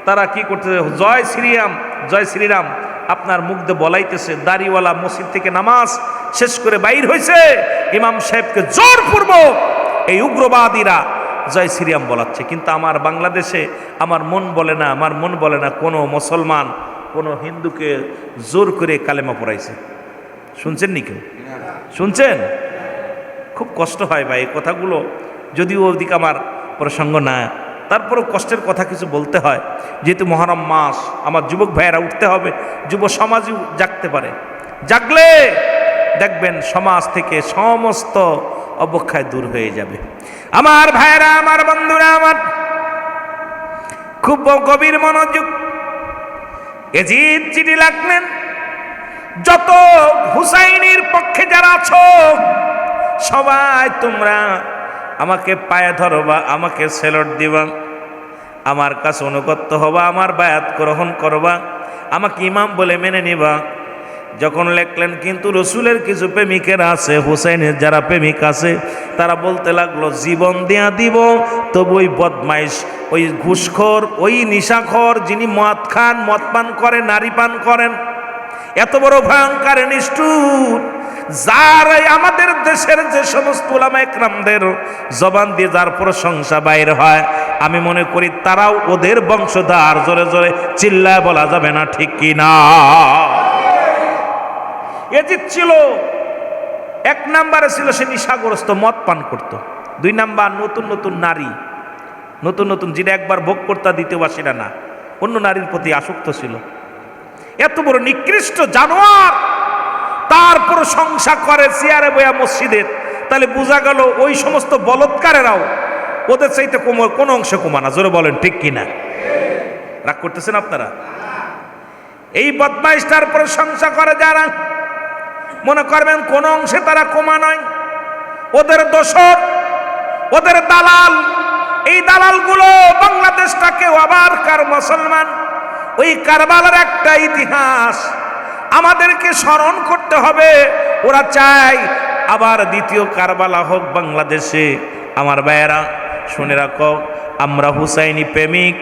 তারা কি করতেছে, জয় শ্রীরাম জয় শ্রীরাম আপনার মুখ দিয়ে বলাইতেছে। দাড়িওয়ালা মসজিদ থেকে নামাজ শেষ করে বাইর হয়েছে, ইমাম সাহেবকে জোরপূর্বক এই উগ্রবাদীরা জয় শ্রীরাম বলাচ্ছে। কিন্তু আমার বাংলাদেশে আমার মন বলে না, আমার মন বলে না কোনো মুসলমান কোনো হিন্দুকে জোর করে কালেমা পড়াইছে। শুনছেন নি কেউ? শুনছেন? খুব কষ্ট হয় ভাই এই কথাগুলো, যদিও ওদিকে আমার প্রসঙ্গ না, তারপরেও কষ্টের কথা কিছু বলতে হয়। যেহেতু মুহররম মাস, আমার যুবক ভাইয়েরা উঠতে হবে, যুব সমাজও জাগতে পারে। জাগলে দেখবেন সমাজ থেকে সমস্ত অবক্ষয় দূর হয়ে যাবে। আমার ভাইয়েরা, আমার বন্ধুরা, আমার খুব গভীর মনোযোগ। এজিদ চিঠি লিখলেন, যত হুসাইনের পক্ষে যারা আছো সবাই তোমরা আমাকে পায়ে ধরবা, আমাকে সেলট দিবা, আমার কাছে অনুগত হবা, আমার বায়াত গ্রহণ করবা, আমাকে ইমাম বলে মেনে নিবা। যখন লেখলেন, কিন্তু রসুলের কিছু প্রেমিকেরা আছে, হুসাইনের যারা প্রেমিক আছে, তারা বলতে লাগলো জীবন দেয়া দিব তবু ওই বদমাইশ, ওই ঘুষখোর, ওই নিশাখোর, যিনি মদ খান, মদ পান করেন, নারী পান করেন, এত বড় ভয়ঙ্কর নিষ্ঠুর যার আমাদের দেশের যে সমস্ত উলামা ইকরামদের জবান দিয়ে যার প্রশংসা বাইর হয়, আমি মনে করি তারাও ওদের বংশধর। জোরে জোরে চিল্লায় বলা যাবে না, ঠিক কি না? এজিদ ছিল এক নাম্বারে, ছিল সে নিশাগ্রস্ত, মদ পান করত। দুই নাম্বার নতুন নতুন নারী, নতুন নতুন যেটা একবার ভোগ করতা দ্বিতীয়বাসীরা না, অন্য নারীর প্রতি আসক্ত ছিল। এত বড় নিকৃষ্ট জানোয়ার, তার প্রশংসা করে চেয়ারে বয়া মসজিদের, তাহলে বোঝা গেল ওই সমস্ত বলৎকারেরাও ওদের চাইতে কোনো অংশে কমানা। জোরে বলেন ঠিক কিনা? রাগ করতেছেন আপনারা? এই বদমাইশটার প্রশংসা করে যারা, মনে করবেন কোন অংশে তারা কমা নয়, ওদের দোসর, ওদের দালাল। এই দালালগুলো বাংলাদেশটাকে আবার কার মুসলমান, ওই কারবালার একটা ইতিহাস আমাদেরকে স্মরণ করতে হবে। ওরা চায় আবার দ্বিতীয় কারবালা হোক বাংলাদেশে। আমার ভাইয়েরা শুনে রাখো, আমরা হুসাইনি প্রেমিক,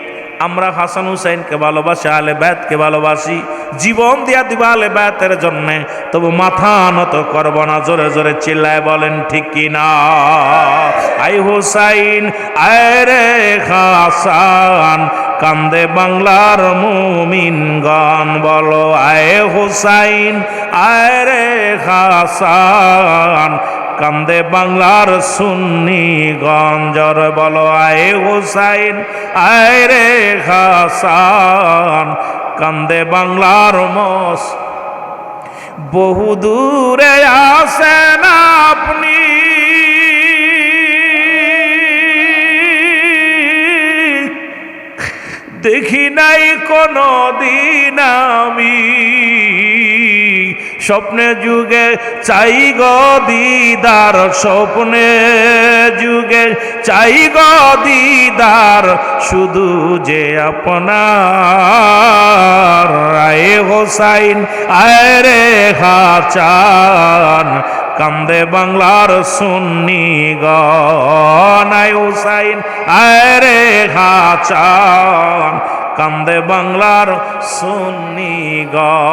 আমরা হাসান হুসাইনকে ভালোবাসি, আলে বায়াতকে ভালোবাসি, জীবন দিয়া দিব আলে বায়াতের জন্য, তবু মাথা নত করব না। জোরে জোরে চিল্লায় বলেন ঠিক কি না? আই হুসাইন আয় রে হাসান, কান্দে বাংলার মুমিনগণ, বলো আয় হুসাইন আয় রে হাসান, কান্দে বাংলার সুন্নিগণ। জোরে বলো আয় হুসাইন আয় রে হাসান, কান্দে বাংলার মস। বহু দূরে আসেন আপনি, দেখি নাই কোনো দিন আমি, স্বপ্নে যুগে চাই গো দিদার, স্বপ্নে যুগে চাই গো দিদার, শুধু যে আপনার। আয় হোসাইন আয় রে হাসান, কান্দে বাংলার সুন্নিগণ। আয় হোসাইন আয় রে হাসান, কান্দে বাংলার সুন্নিগণ।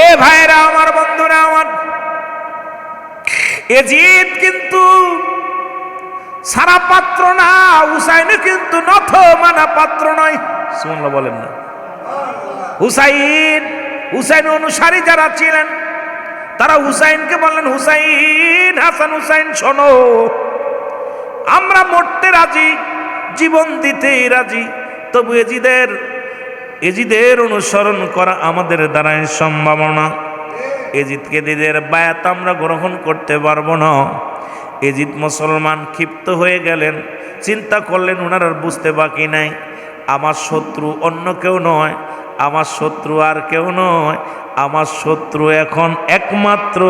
এ ভাইরা আমার, বন্ধুরা আমার, এজিদ কিন্তু সারা পাত্র না, হুসাইন কিন্তু নথ মানা পাত্র নয়। সুবহানাল্লাহ বলেন না? হুসাইন অনুসারী যারা ছিলেন তারা হুসাইনকে বললেন, হুসাইন, হাসান হুসাইন শোনো, আমরা মরতে রাজি, জীবন দিতে রাজি, তবু এজিদের অনুসরণ করা আমাদের দ্বারাই সম্ভব না। এজিদকে দিদের বায়াত আমরা গ্রহণ করতে পারবো না। এজিদ মুসলমান ক্ষিপ্ত হয়ে গেলেন, চিন্তা করলেন ওনার আর বুঝতে বাকি নাই, আমার শত্রু অন্য কেউ নয়, আমার শত্রু আর কেউ নয়, আমার শত্রু এখন একমাত্র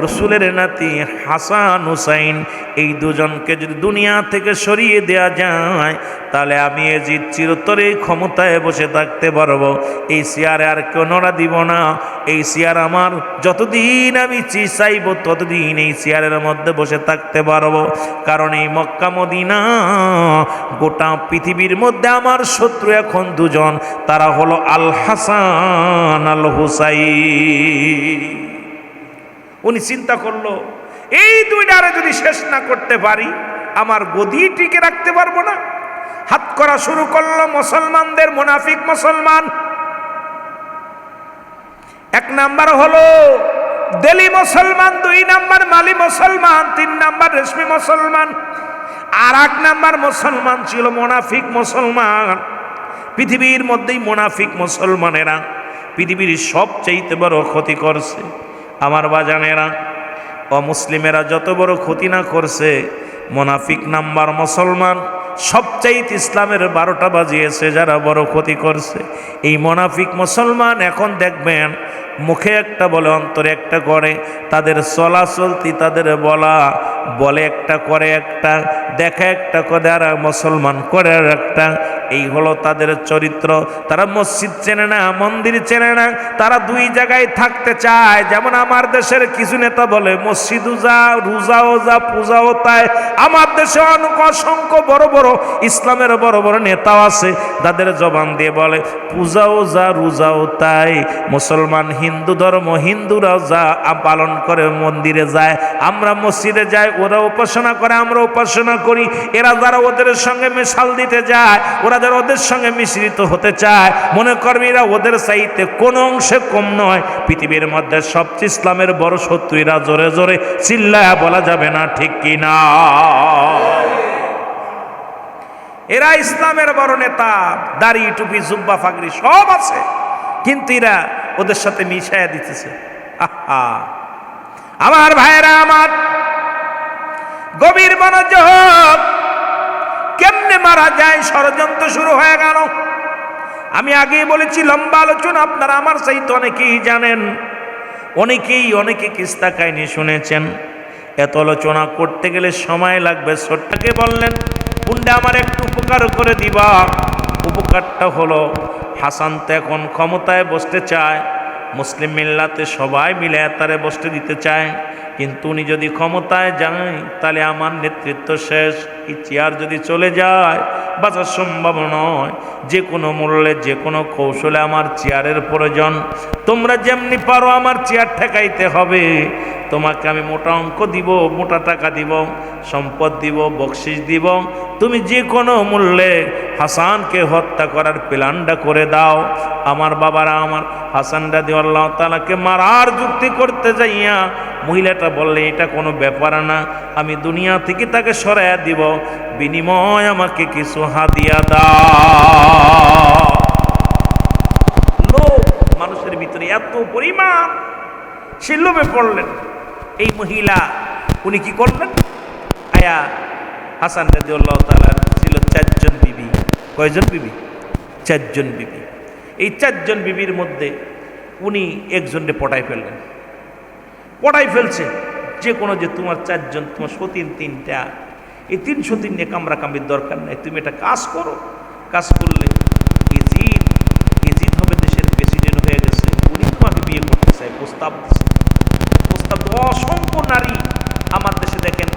রসুলের নাতি হাসান হুসাইন। এই দুজনকে যদি দুনিয়া থেকে সরিয়ে দেয়া যায়, তাহলে আমি এজিদ চিরতরে ক্ষমতায় বসে থাকতে পারবো। এই চেয়ারে আর কেউ নড়া দিব না। এই চেয়ার আমার, যতদিন আমি চাইব ততদিন এই চেয়ারের মধ্যে বসে থাকতে পারবো। কারণ এই মক্কা মদিনা, গোটা পৃথিবীর মধ্যে আমার শত্রু এখন দুজন, তারা হলো আল হাসান আল হুসাইন। উনি চিন্তা করলো, এই দুইটারে যদি শেষ না করতে পারি, আমার গদি টিকে রাখতে পারবো না। হাত করা শুরু করলো মুসলমানদের, মুনাফিক মুসলমান। এক নাম্বার হলো দেলি মুসলমান, দুই নাম্বার মালি মুসলমান, তিন নাম্বার রেশমি মুসলমান, আর এক নাম্বার মুসলমান ছিল মুনাফিক মুসলমান। পৃথিবীর মধ্যেই মুনাফিক মুসলমানেরা পৃথিবীর সবচাইতে বড় ক্ষতি করছে। আমার বাজানেরা, অমুসলিমেরা যত বড় ক্ষতি না করছে, মুনাফিক নাম্বার মুসলমান সবচাইতে ইসলামের 12টা বাজিয়েছে যারা বড় ক্ষতি করছে। এই মুনাফিক মুসলমান এখন দেখবেন মুখে একটা বলে অন্তরে একটা করে, তাদের চলাচলতি, তাদের বলে একটা করে একটা, দেখা একটা করে আর মুসলমান করে আর একটা। এই হলো তাদের চরিত্র। তারা মসজিদ চেনে না, মন্দির চেনে না, তারা দুই জায়গায় থাকতে চায়। যেমন আমার দেশের কিছু নেতা বলে মসজিদও যা, রোজাও যা, পূজাও তাই। আমার দেশে অসংখ্য বড় বড় ইসলামের বড় বড় নেতাও আছে, তাদের জবান দিয়ে বলে পূজাও যা, রোজাও তাই। মুসলমান হিন্দু ধর্ম, হিন্দুরাও যা পালন করে, মন্দিরে যায়, আমরা মসজিদে যাই, ওরা উপাসনা করে, আমরা উপাসনা করি। এরা যারা ওদের সঙ্গে মেশাল দিতে যায়, ওরা যারা ওদের সঙ্গে মিশ্রিত হতে চায়, মনে করবে এরা ওদের চাইতে কোনো অংশে কম নয়। পৃথিবীর মধ্যে সবচেয়ে ইসলামের বড় শত্রু এরা, জোরে জোরে চিল্লায়া বলা যাবে না, ঠিক কি না? এরা ইসলামের বড় নেতা, দাড়ি টুপি জুব্বা ফাগরি সব আছে, কিন্তু এরা ওদের সাথে মিশাইয়া দিতেছে। আহা, আমার ভাইরা আমার, গভীর মনোযোগ। কেমনে মারা যায়, ষড়যন্ত্র শুরু হয়ে গেল। আমি আগেই বলেছি, লম্বা আলোচনা আপনারা আমার চাইতে অনেকেই জানেন, অনেকে কিস্তা কাহিনী শুনেছেন। এত আলোচনা করতে গেলে সময় লাগবে। ছোট্টাকে বললেন, পুন্ডা আমার একটু উপকার করে দিবা। উপকারটা হলো, হাসান তো এখন ক্ষমতায় বসতে চায়, মুসলিম মিল্লাতে সবাই মিলে তারে বসতে দিতে চায়, কিন্তু উনি যদি ক্ষমতায় যায় তাহলে আমার নেতৃত্ব শেষ। এই চেয়ার যদি চলে যায় বাঁচার সম্ভব নয়। যে কোনো মূল্যে, যে কোনো কৌশলে আমার চেয়ারের প্রয়োজন। তোমরা যেমনি পারো আমার চেয়ার ঠেকাইতে হবে। তোমাকে আমি মোটা অঙ্ক দিব, মোটা টাকা দিব, সম্পদ দিব, বকশিস দিব। তুমি যে কোনো মূল্যে হাসানকে হত্যা করার প্ল্যানটা করে দাও। আমার বাবারা আমার হাসান রাদিয়াল্লাহু তাআলাকে মারার যুক্তি করতে যাইয়া মহিলাটা বললে, এটা কোনো ব্যাপার না, আমি দুনিয়া থেকে তাকে সরাইয়া দিব, বিনিময় আমাকে কিছু হাদিয়া দাও। লোভ মানুষের ভিতরে এত পরিমাণ, সে লোভে পড়লেন। এই মহিলা উনি কি করলেন, আয়া হাসান রাদিয়াল্লাহু তাআলা ছিল 4 জন বিবি। কয়জন বিবি? 4 জন বিবি। এই 4 জন বিবির মধ্যে উনি একজনকে পটাই ফেললেন। পটাই ফেলছে যে কোনো, যে তোমার 4 জন, তোমার সতীন 3টা, এই 303 নিয়ে কামরা কামড়ির দরকার নাই, তুমি একটা কাজ করো। কাজ করলে এজিদ হবে দেশের প্রেসিডেন্ট হয়ে গেছে, উনি তোমাকে বিয়ে করতে চায়, প্রস্তাব দিচ্ছে। প্রস্তাব অসংখ্য নারী আমার দেশে দেখেন,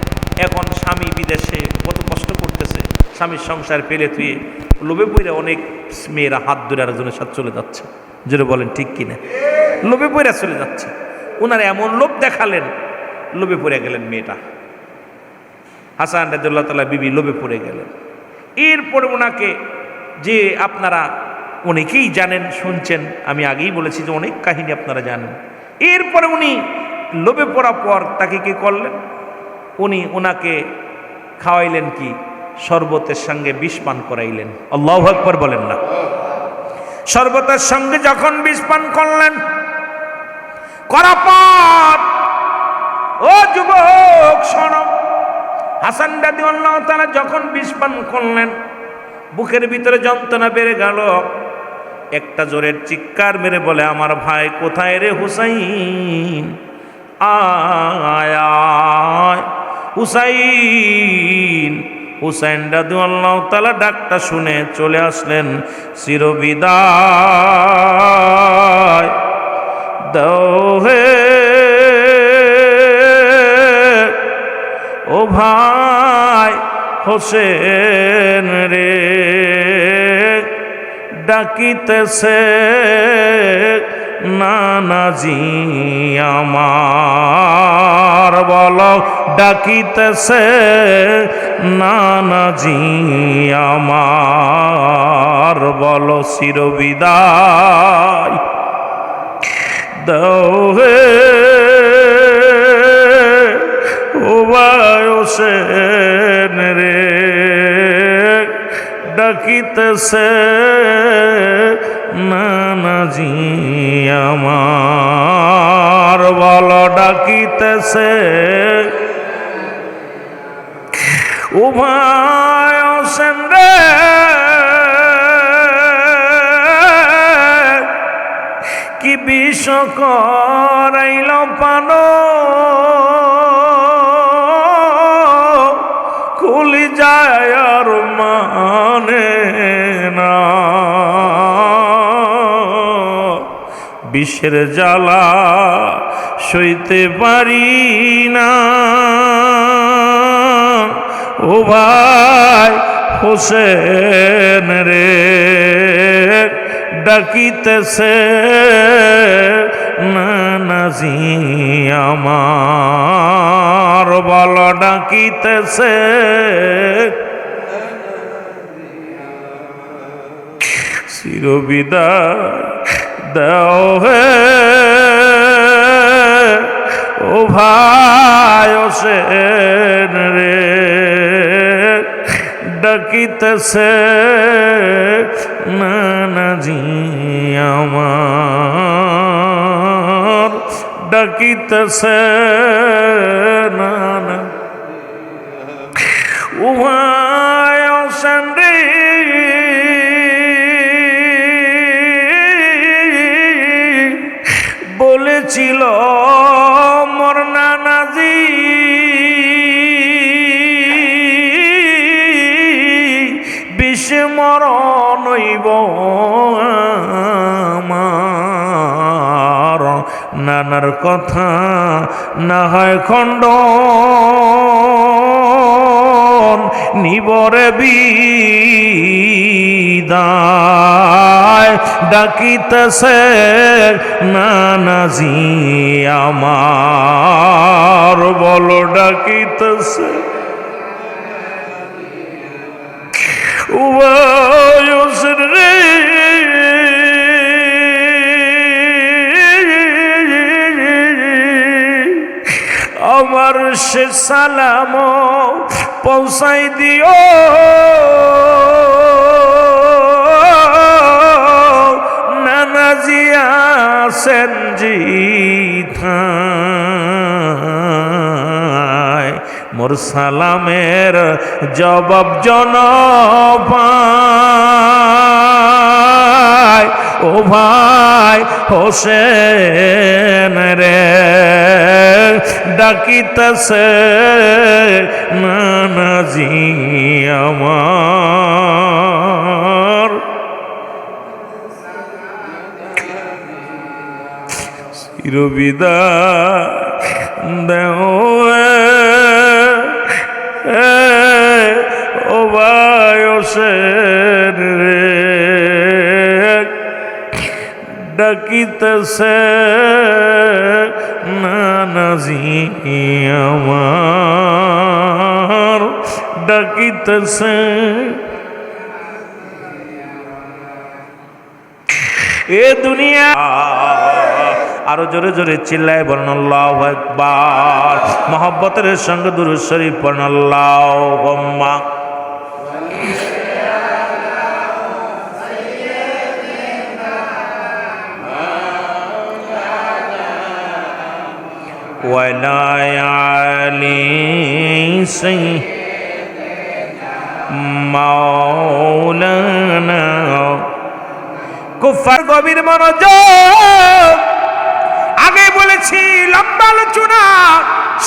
এখন স্বামী বিদেশে কত কষ্ট করতেছে, স্বামীর সংসার পেলে থুয়ে লোভে পইরা অনেক মেয়েরা হাত ধরে আরেকজনের সাথে চলে যাচ্ছে। যেটা বলেন ঠিক কিনা? লোভে পইরা চলে যাচ্ছে। ওনারা এমন লোভ দেখালেন, লোভে পড়ে গেলেন মেয়েটা। হাসান রাদিয়াল্লাহু তাআলা বিবি লোভে পড়ে গেলেন। এরপরে ওনাকে, যে আপনারা অনেকেই জানেন, শুনছেন, আমি আগেই বলেছি যে অনেক কাহিনী আপনারা জানেন। এরপরে উনি লোভে পড়ার পর তাকে কি করলেন, উনি ওনাকে খাওয়াইলেন কি, শরবতের সঙ্গে বিষ পান করাইলেন। আল্লাহু আকবার বলেন না। শরবতের সঙ্গে যখন বিষ পান করলেন, করার পর, ও যুবক শোনো, হাসান রাদিয়াল্লাহু তাআলা যখন বিষ পান করলেন, বুকের ভিতরে যন্ত্রণা বেড়ে গেল। একটা জোরের চিৎকার মেরে বলে, আমার ভাই কোথায় রে হুসাইন, আয় আয় হুসাইন। হুসাইন রাদিয়াল্লাহু তাআলা ডাকটা শুনে চলে আসলেন। চিরবিদায় দাও হে ও ভাই হোসেন রে, ডাকিতেছে নানাজি আমার, বলো ডাকিতেছে নানাজি আমার, বলো চিরবিদায় দাও হে ও ভাই হোসেন রে, ডাকিতেছে নানাজি আমার, বলো ডাকিতেছে ও ভাই হোসেন রে, কি বিষ করাইল পান, খুলি যায় আর মানে না, বিষের জ্বালা সইতে পারি না, ও ভাই হোসেন রে, ডাকিতেছে নানাজি আমার বল ডাকিতেছে চিরবিদায় দাও হে ও ভাই হোসেন রে ডাকিতেছে নানাজি আমার ডাকিতেছে নানা ও ভাই হোসেন রে বলেছিল মোর নানাজি বিস্মরণ হইব আমার নানার কথা না হয় খণ্ডন নিবরে বিদায় ডাকিতেছে নানাজি আমার বলো ডাকিতেছে রে আমার সে সালাম পৌঁছাই দিও নানাজি আছেন জিথায় মোর সালামের জবাব জনপায় ও ভাই হোসেন রে ডাকিতেছে নানাজি আমার চিরবিদায় দেও ও ভাই হোসেন রে ডাকিতেছে নানাজি আমার ডাকিতেছে এ দুনিয়া আরো জোরে জোরে চিল্লায় বলেন আল্লাহু আকবার মহব্বতের সঙ্গে দুরূদ শরীফ পড়েন আল্লাহুম্মা ওয়ালা আলি মাওলানা কুফার গভীর মনোযোগ আগে বলেছি লম্বা আলোচনা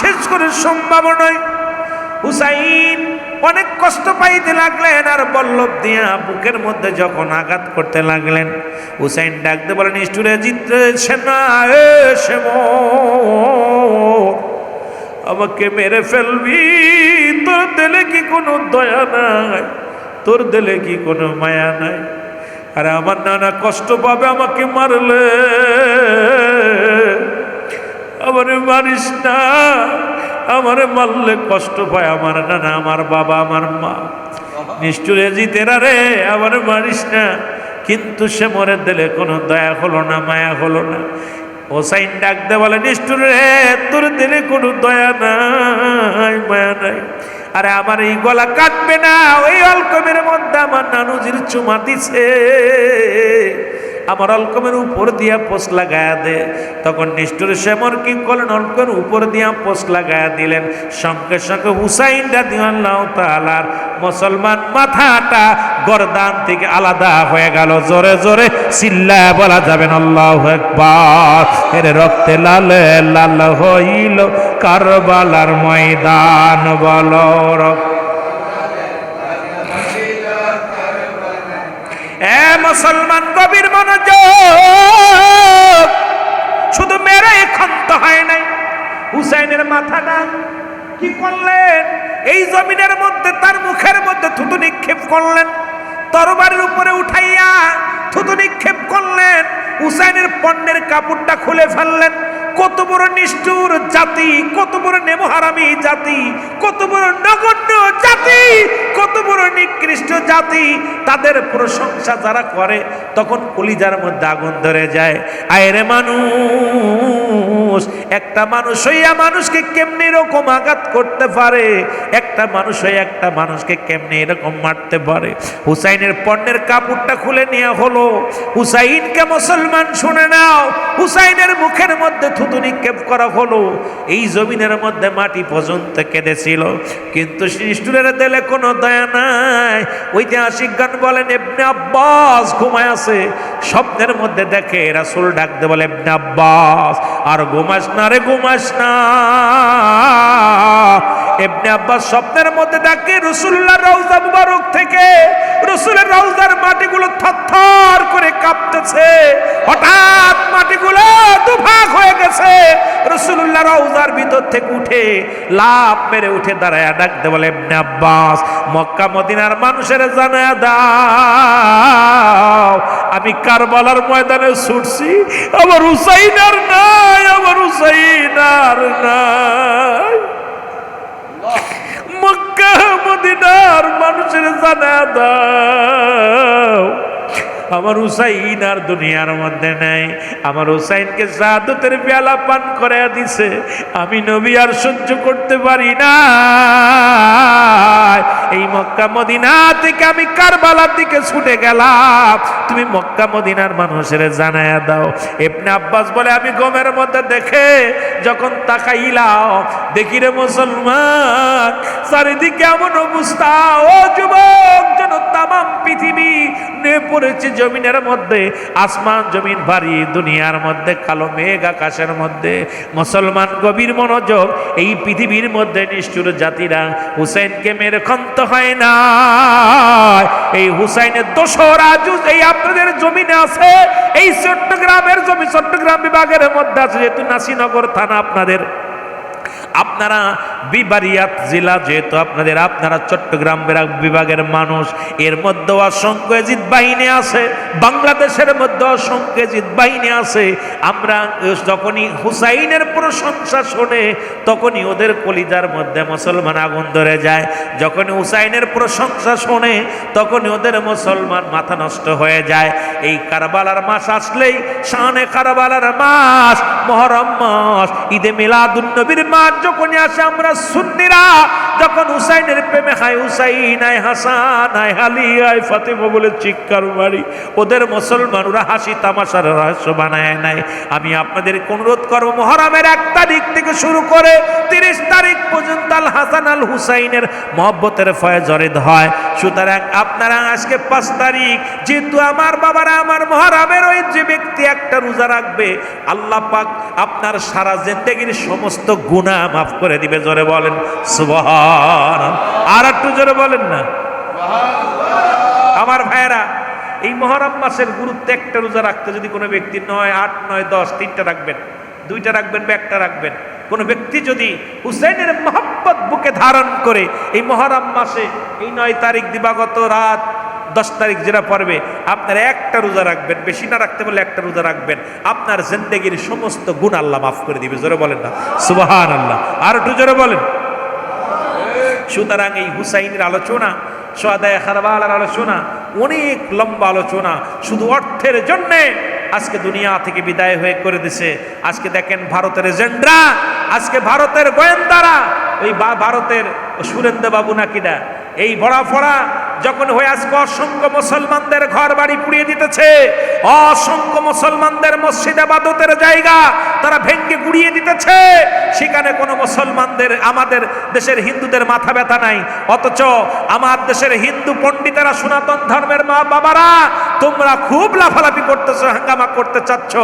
শেষ করে সম্ভব নয় হুসাইন অনেক কষ্ট পাইতে লাগলেন আর বল্লভ দিয়া বুকের মধ্যে যখন আঘাত করতে লাগলেন হুসাইন ডাকতে বলেন নিষ্ঠুরে জিতছে না এসে আমাকে মেরে ফেলবি তোর দিলে কি কোনো দয়া নাই তোর দিলে কি কোনো মায়া নাই আরে আমার নানা কষ্ট পাবে আমাকে মারলে আমারে মারিস না আমারে মারলে কষ্ট পায় আমার নানা আমার বাবা আমার মা নিষ্ঠুরে জিতেরা রে আমারে মারিস না কিন্তু সে মরে দিলে কোনো দয়া হলো না মায়া হলো না হোসাইন ডাকতে বলে নিষ্ঠুর রে তোর দিলে কোনো দয়া নাই মায়া নাই আরে আমার এই গলা কাটবে না ওই অলকমের মধ্যে আমার নানুজির চুমা দিছে আমার অলকমের উপর দিয়া পোস্ট লাগায়া দে তখন নিষ্ঠুর সেমর কি করলেন অলকমের উপর দিয়া পোস্ট লাগায়া দিলেন সঙ্গে সঙ্গে হুসাইন রাদিয়াল্লাহু তাআলার মুসলমান মাথাটা গর্দান থেকে আলাদা হয়ে গেল জোরে জোরে চিল্লায়া বলা যাবেন আল্লাহু আকবার এর রক্তে লাল লাল হইল কারবালার ময়দান বলো মুসলমান গভীর মনোযোগ শুধু মেরে ক্ষান্ত হয় নাই হুসাইনের মাথাটা কি করলেন এই জমিনের মধ্যে তার মুখের মধ্যে থুতু নিক্ষেপ করলেন তরবারির উপরে উঠাইয়া থুতু নিক্ষেপ করলেন হুসাইনের পণ্যের কাপড়টা খুলে ফেললেন। কত বড় নিষ্ঠুর জাতি, কত বড় নেমহারামি জাতি, কত বড় নগণ্য জাতি, কত বড় নিকৃষ্ট জাতি। তাদের প্রশংসা যারা করে তখন কলিজার মধ্যে আগুন ধরে যায়। আয়রে মানুষ, একটা মানুষ হইয়া মানুষকে কেমনি এরকম আঘাত করতে পারে, একটা মানুষ হয়ে একটা মানুষকে কেমনি এরকম মারতে পারে। হুসাইনের পণ্যের কাপড়টা খুলে নেওয়া হলো। হুসাইনকে মুসলমান শুনে নাও, হুসাইনের মুখের মধ্যে থুতু নিক্ষেপ করা হলো। এই জমিনের মধ্যে মাটি পর্যন্ত কেঁদেছিল, কিন্তু নিষ্ঠুরের দিলে কোনো দয়া নাই। ঐতিহাসিকগণ বলেন ইবনে আব্বাস ঘুমায় আছে, স্বপ্নের মধ্যে দেখে রাসূল ডাকতে বলে ইবনে আব্বাস, আর ঘুমাস না রে, ঘুমাস না। ইবনে আব্বাস স্বপ্নের মধ্যে ডাকে রাসূলুল্লাহ রওজা মুবারক থেকে, রাসূলের রওজার মাটিগুলো থরথর করে কাঁপতেছে। হঠাৎ মাটিগুলো দুভাগ হয়ে গেছে। রাসূলুল্লাহ রওজার ভিতর থেকে উঠে লাফ মেরে উঠে দাঁড়ায় ডাকতে বলে ইবনে আব্বাস, মক্কা মদিনার মানুষের জানায়া দাও আমি কারবালার ময়দানে ছুটছি, আমার হুসাইন আর নাই, আমার হুসাইন আর নাই। মক্কা মদিনার মানুষের জানায়া দাও আমার হুসাইন আর দুনিয়ার মধ্যে নাই। আমার হুসাইনকে শাহাদাতের পেয়ালা পান করে দিছে, আমি নবী আর সহ্য করতে পারি না। এই মক্কা মদিনা থেকে আমি কারবালার দিকে ছুটে গেলাম, তুমি মক্কা মদিনার মানুষের জানায়া দাও। ইবনে আব্বাস বলে আমি গমের মধ্যে দেখে যখন তাকাইলাম, দেখি রে মুসলমান চারিদিকে এমন অবস্থা, ও যুবক যেন তামাম পৃথিবী নে পড়েছে জমিনের মধ্যে, আসমান জমিন ভারী, দুনিয়ার মধ্যে কালো মেঘ আকাশের মধ্যে। মুসলমান গভীর মনোযোগ, এই পৃথিবীর মধ্যে নিষ্ঠুর জাতিরা হুসাইনকে মেরে ক্ষান্ত হয় না। এই হুসাইনের দোসরা জুজ এই আপনাদের জমিনে আছে, এই চট্টগ্রামের জমি, চট্টগ্রাম বিভাগের মধ্যে আছে, যেহেতু নাসিনগর থানা আপনাদের, আপনারা বিবারিয়াত জেলা যেহেতু আপনাদের, আপনারা চট্টগ্রাম বিভাগের মানুষ, এর মধ্যে অসংখ্য এজিদ বাহিনী আছে, বাংলাদেশের মধ্যে অসংখ্য এজিদ বাহিনী আছে। আমরা যখনই হুসাইনের প্রশংসা শোনে তখনই ওদের কলিজার মধ্যে মুসলমান আগুন ধরে যায়, যখনই হুসাইনের প্রশংসা শোনে তখনই ওদের মুসলমান মাথা নষ্ট হয়ে যায়। এই কারবালার মাস আসলেই, শানে কারবালার মাস, মুহররম মাস, ঈদে মিলাদুন্নবীর মাস যখনই আসে, আমরা সুন্নিরা যখন হুসাইনের প্রেমে হায় হুসাইন, আয় হাসান, আয় আলী, আয় ফাতেমা বলে চিৎকার মারি, ওদের মুসলমান ওরা হাসি তামাশার রহস্য বানায় নাই। আমি আপনাদের অনুরোধ করবো, মুহররমের 1 তারিখ থেকে শুরু করে 30 তারিখ পর্যন্ত আল হাসান আল হুসাইনের মহব্বতের ফয়েজ জরিদ হয়। সুতরাং আপনারা আজকে 5 তারিখ, যেহেতু আমার বাবারা আমার মুহররমের ওই যে ব্যক্তি একটা রোজা রাখবে, আল্লাহ পাক আপনার সারা জিন্দেগির সমস্ত গুনাহ মাফ করে দিবে। জোরে বলেন সুবহানাল্লাহ, আর একটু জোরে বলেন না আমার ভাইয়েরা। এই মুহররম মাসের গুরুত্ব, একটা রোজা রাখতে যদি কোনো ব্যক্তি 9, 8, 9, 10 3টা রাখবেন, 2টা রাখবেন বা 1টা রাখবেন, কোন ব্যক্তি যদি হুসাইনের মহব্বত বুকে ধারণ করে এই মুহররম মাসে এই 9 তারিখ দিবাগত রাত 10 তারিখ যেটা পড়বে, আপনার একটা রোজা রাখবেন, বেশি না রাখতে বলে একটা রোজা রাখবেন, আপনার জিন্দেগির সমস্ত গুণ আল্লাহ মাফ করে দিবে। জোরে বলেন না সুবহানাল্লাহ, আর একটু জোরে বলেন। সুতরাং এই হুসাইনের আলোচনা, শুহাদায়ে কারবালার আলোচনা অনেক লম্বা আলোচনা, শুধু অর্থের জন্যে আজকে দুনিয়া থেকে বিদায় হয়ে করে দিছে। আজকে দেখেন ভারতের এজেন্টরা, আজকে ভারতের গোয়েন্দারা, ওই ভারতের সুরেন্দ্র বাবু নাকিরা, এই বড়া ফড়া যখন হয়ে আজকে অসংখ্য মুসলমানদের ঘর বাড়ি পুড়িয়ে দিতেছে, অসংখ্য মুসলমানদের মসজিদ ইবাদতের জায়গা তারা ভেঙ্গে গুড়িয়ে দিতেছে, সেখানে কোনো মুসলমানদের, আমাদের দেশের হিন্দুদের মাথা ব্যথা নাই। অথচ আমার দেশের হিন্দু পণ্ডিতেরা, সনাতন ধর্মের মা বাবারা, তোমরা খুব লাফালাফি করতেছো, হাঙ্গামা করতে চাচ্ছ।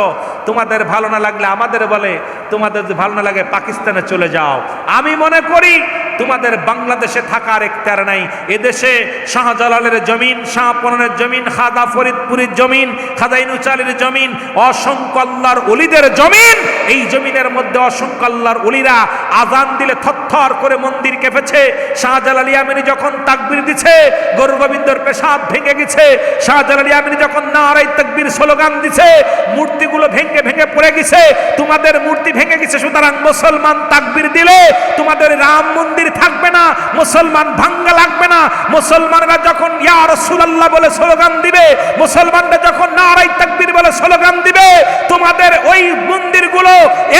তোমাদের ভালো না লাগলে আমাদের বলে, তোমাদের ভালো না লাগে পাকিস্তানে চলে যাও। আমি মনে করি তোমাদের বাংলাদেশে থাকার এখতিয়ার নাই। এদেশে শাহজালালের জমিন, শাহপরানের জমিন, খাজা ফরিদপুরের জমিন, খাজা ইনুস আলীর জমিন, অসংখ্য আল্লাহর ওলিদের জমিন। এই জমিনের মধ্যে অসংখ্য আল্লাহর ওলিরা আজান দিলে থরথর করে মন্দির কেঁপেছে। শাহজালাল ইয়ামানি যখন তাকবীর দিছে, গরু গোবিন্দর পেশাব ভেঙে গেছে। শাহজালাল ইয়ামানি যখন নারায়ে তাকবীর স্লোগান দিছে, মূর্তিগুলো ভেঙে ভেঙে পড়ে গেছে। তোমাদের মূর্তি ভেঙে গেছে, সুতরাং মুসলমান তাকবীর দিলে তোমাদের রাম মন্দির থাকবে না, মুসলমান ভাঙ্গা লাগবে না। মুসলমানরা যখন ইয়া রাসূলুল্লাহ বলে স্লোগান দিবে, মুসলমানরা যখন নারায়ে তাকবীর বলে স্লোগান দিবে, তোমাদের ওই মন্দিরগুলো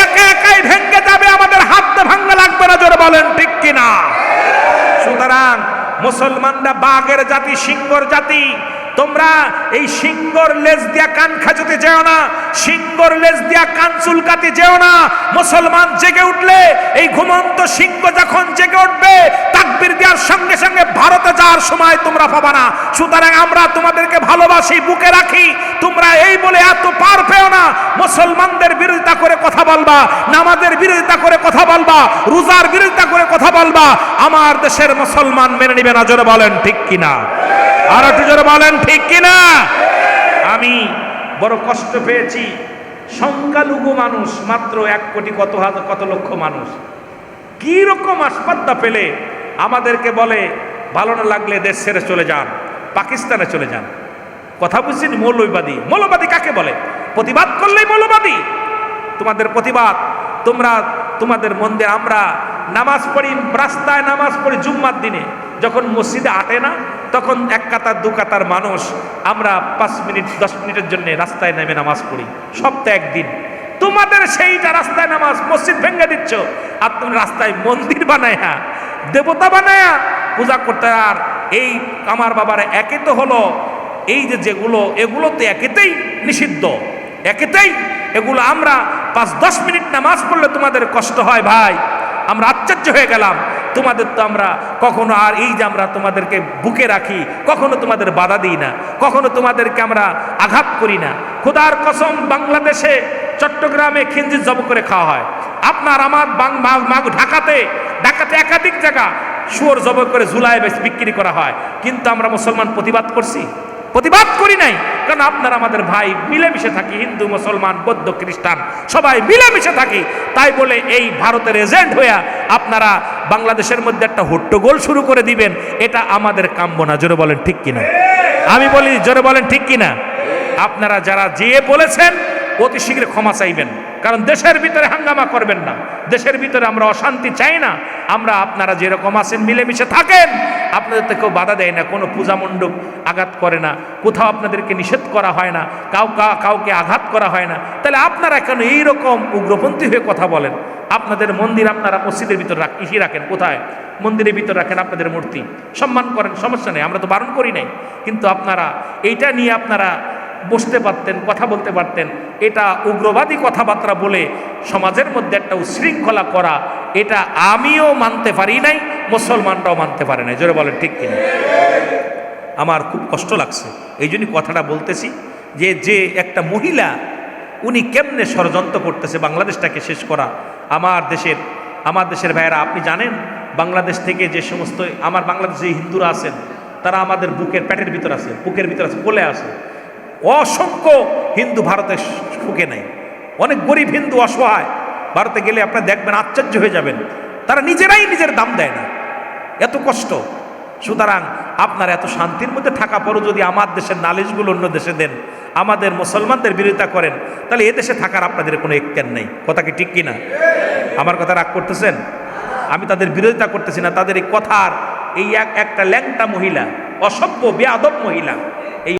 একা একাই ভেঙে যাবে, আমাদের হাত ভাঙ্গা লাগবে না। জোরে বলেন ঠিক কিনা? সুতরাং মুসলমানরা বাঘের জাতি, সিংহর জাতি। তোমরা এই সিংহর লেজ দিয়া কান খাজতে যেও না, সিংহর লেজ দিয়া কান চুলকাতে যেও না। মুসলমান জেগে উঠলে, এই ঘুমন্ত সিংহ যখন জেগে উঠবে, তাকবীর দেওয়ার সঙ্গে সঙ্গে ভারতে যাওয়ার সময় তোমরা পাবা না। সুতরাং আমরা তোমাদেরকে ভালোবাসি, বুকে রাখি। তোমরা এই বলে এত পার পেও না। মুসলমানদের বিরোধিতা করে কথা বলবা, নামাজের বিরোধিতা করে কথা বলবা, রোজার বিরোধিতা করে কথা বলবা, আমার দেশের মুসলমান মেনে নিবে না। জোরে বলেন ঠিক কিনা? আর একটু জোরে বলেন ঠিক কিনা? আমি বড় কষ্ট পেয়েছি। সংখ্যালঘু মানুষ মাত্র 1 কোটি কত লক্ষ মানুষ কি রকম আসপাদ্দা পেলে আমাদেরকে বলে ভালো না লাগলে দেশ ছেড়ে চলে যান, পাকিস্তানে চলে যান। কথা বুঝছেন? মৌলবাদী। মৌলবাদী কাকে বলে? প্রতিবাদ করলেই মৌলবাদী। তোমাদের প্রতিবাদ, তোমাদের মন্দির, আমরা নামাজ পড়ি, রাস্তায় নামাজ পড়ি জুম্মার দিনে, যখন মসজিদে আটে না তখন 1 কাতার 2 কাতার মানুষ আমরা 5 মিনিট 10 মিনিটের জন্য রাস্তায় নেমে নামাজ পড়ি, সপ্তাহে একদিন। তোমাদের সেইটা রাস্তায় নামাজ, মসজিদ ভেঙে দিচ্ছ, আর তুমি রাস্তায় মন্দির বানায়া, দেবতা বানায়া পূজা করতে। আর এই আমার বাবার একে তো হলো এই যেগুলো, এগুলো তো একেতেই নিষিদ্ধ, একেতেই এগুলো। আমরা 5-10 মিনিট নামাজ পড়লে তোমাদের কষ্ট হয় ভাই, আমরা আশ্চর্য হয়ে গেলাম। তোমাদের তো আমরা কখনো, আর এই যে আমরা তোমাদেরকে বুকে রাখি, কখনো তোমাদের বাধা দিই না, কখনো তোমাদেরকে আমরা আঘাত করি না। খোদার কসম, বাংলাদেশে চট্টগ্রামে খিনজির জব করে খাওয়া হয়। আপনার আমার ঢাকাতে একাধিক জায়গা শুয়োর জব করে ঝুলায় বিক্রি করা হয়। কিন্তু আমরা মুসলমান প্রতিবাদ করছি? প্রতিবাদ করি নাই। কারণ আপনারা আমাদের ভাই, মিলেমিশে থাকি, হিন্দু মুসলমান বৌদ্ধ খ্রিস্টান সবাই মিলেমিশে থাকি। তাই বলে এই ভারতের এজেন্ট হইয়া আপনারা বাংলাদেশের মধ্যে একটা হট্টগোল শুরু করে দিবেন, এটা আমাদের কাম্য না। জোরে বলেন ঠিক কিনা? আমি বলি জোরে বলেন ঠিক কিনা? আপনারা যারা যেয়ে বলেছেন অতি শীঘ্র ক্ষমা চাইবেন, কারণ দেশের ভিতরে হাঙ্গামা করবেন না। দেশের ভিতরে আমরা অশান্তি চাই না। আমরা আপনারা যেরকম আছেন মিলেমিশে থাকেন, আপনাদের তো কেউ বাধা দেয় না, কোনো পূজা মণ্ডপ আঘাত করে না, কোথাও আপনাদেরকে নিষেধ করা হয় না, কাউকে আঘাত করা হয় না। তাহলে আপনারা কেন এইরকম উগ্রপন্থী হয়ে কথা বলেন? আপনাদের মন্দির আপনারা মসজিদের ভিতর রাখেন, কোথায়? মন্দিরের ভিতর রাখেন আপনাদের মূর্তি, সম্মান করেন, সমস্যা নেই, আমরা তো বারণ করি নাই। কিন্তু আপনারা এইটা নিয়ে আপনারা বসতে পারতেন, কথা বলতে পারতেন। এটা উগ্রবাদী কথাবার্তা বলে সমাজের মধ্যে একটা উশৃঙ্খলা করা, এটা আমিও মানতে পারি নাই, মুসলমানরাও মানতে পারে নাই। জোরে বলেন ঠিক কিনা? আমার খুব কষ্ট লাগছে, এই জন্যই কথাটা বলতেছি যে একটা মহিলা উনি কেমনে ষড়যন্ত্র করতেছে বাংলাদেশটাকে শেষ করা। আমার দেশের ভাইয়েরা, আপনি জানেন বাংলাদেশ থেকে যে সমস্ত আমার বাংলাদেশে হিন্দুরা আছেন, তারা আমাদের পেটের ভিতর আছে, বুকের ভিতর আছে, কোলে আছে। অসংখ্য হিন্দু ভারতে সুখে নাই, অনেক গরিব হিন্দু অসহায়। ভারতে গেলে আপনারা দেখবেন, আশ্চর্য হয়ে যাবেন, তারা নিজেরাই নিজের দাম দেয় না, এত কষ্ট। সুতরাং আপনারা এত শান্তির মধ্যে থাকা পরও যদি আমার দেশের নালিশগুলো অন্য দেশে দেন, আমাদের মুসলমানদের বিরোধিতা করেন, তাহলে এ দেশে থাকার আপনাদের কোনো এখতিয়ার নেই। কথা কি ঠিক কিনা? আমার কথা রাগ করতেছেন? আমি তাদের বিরোধিতা করতেছি না, তাদের এই কথার এই একটা ল্যাংটা মহিলা, অসভ্য বেয়াদব মহিলা,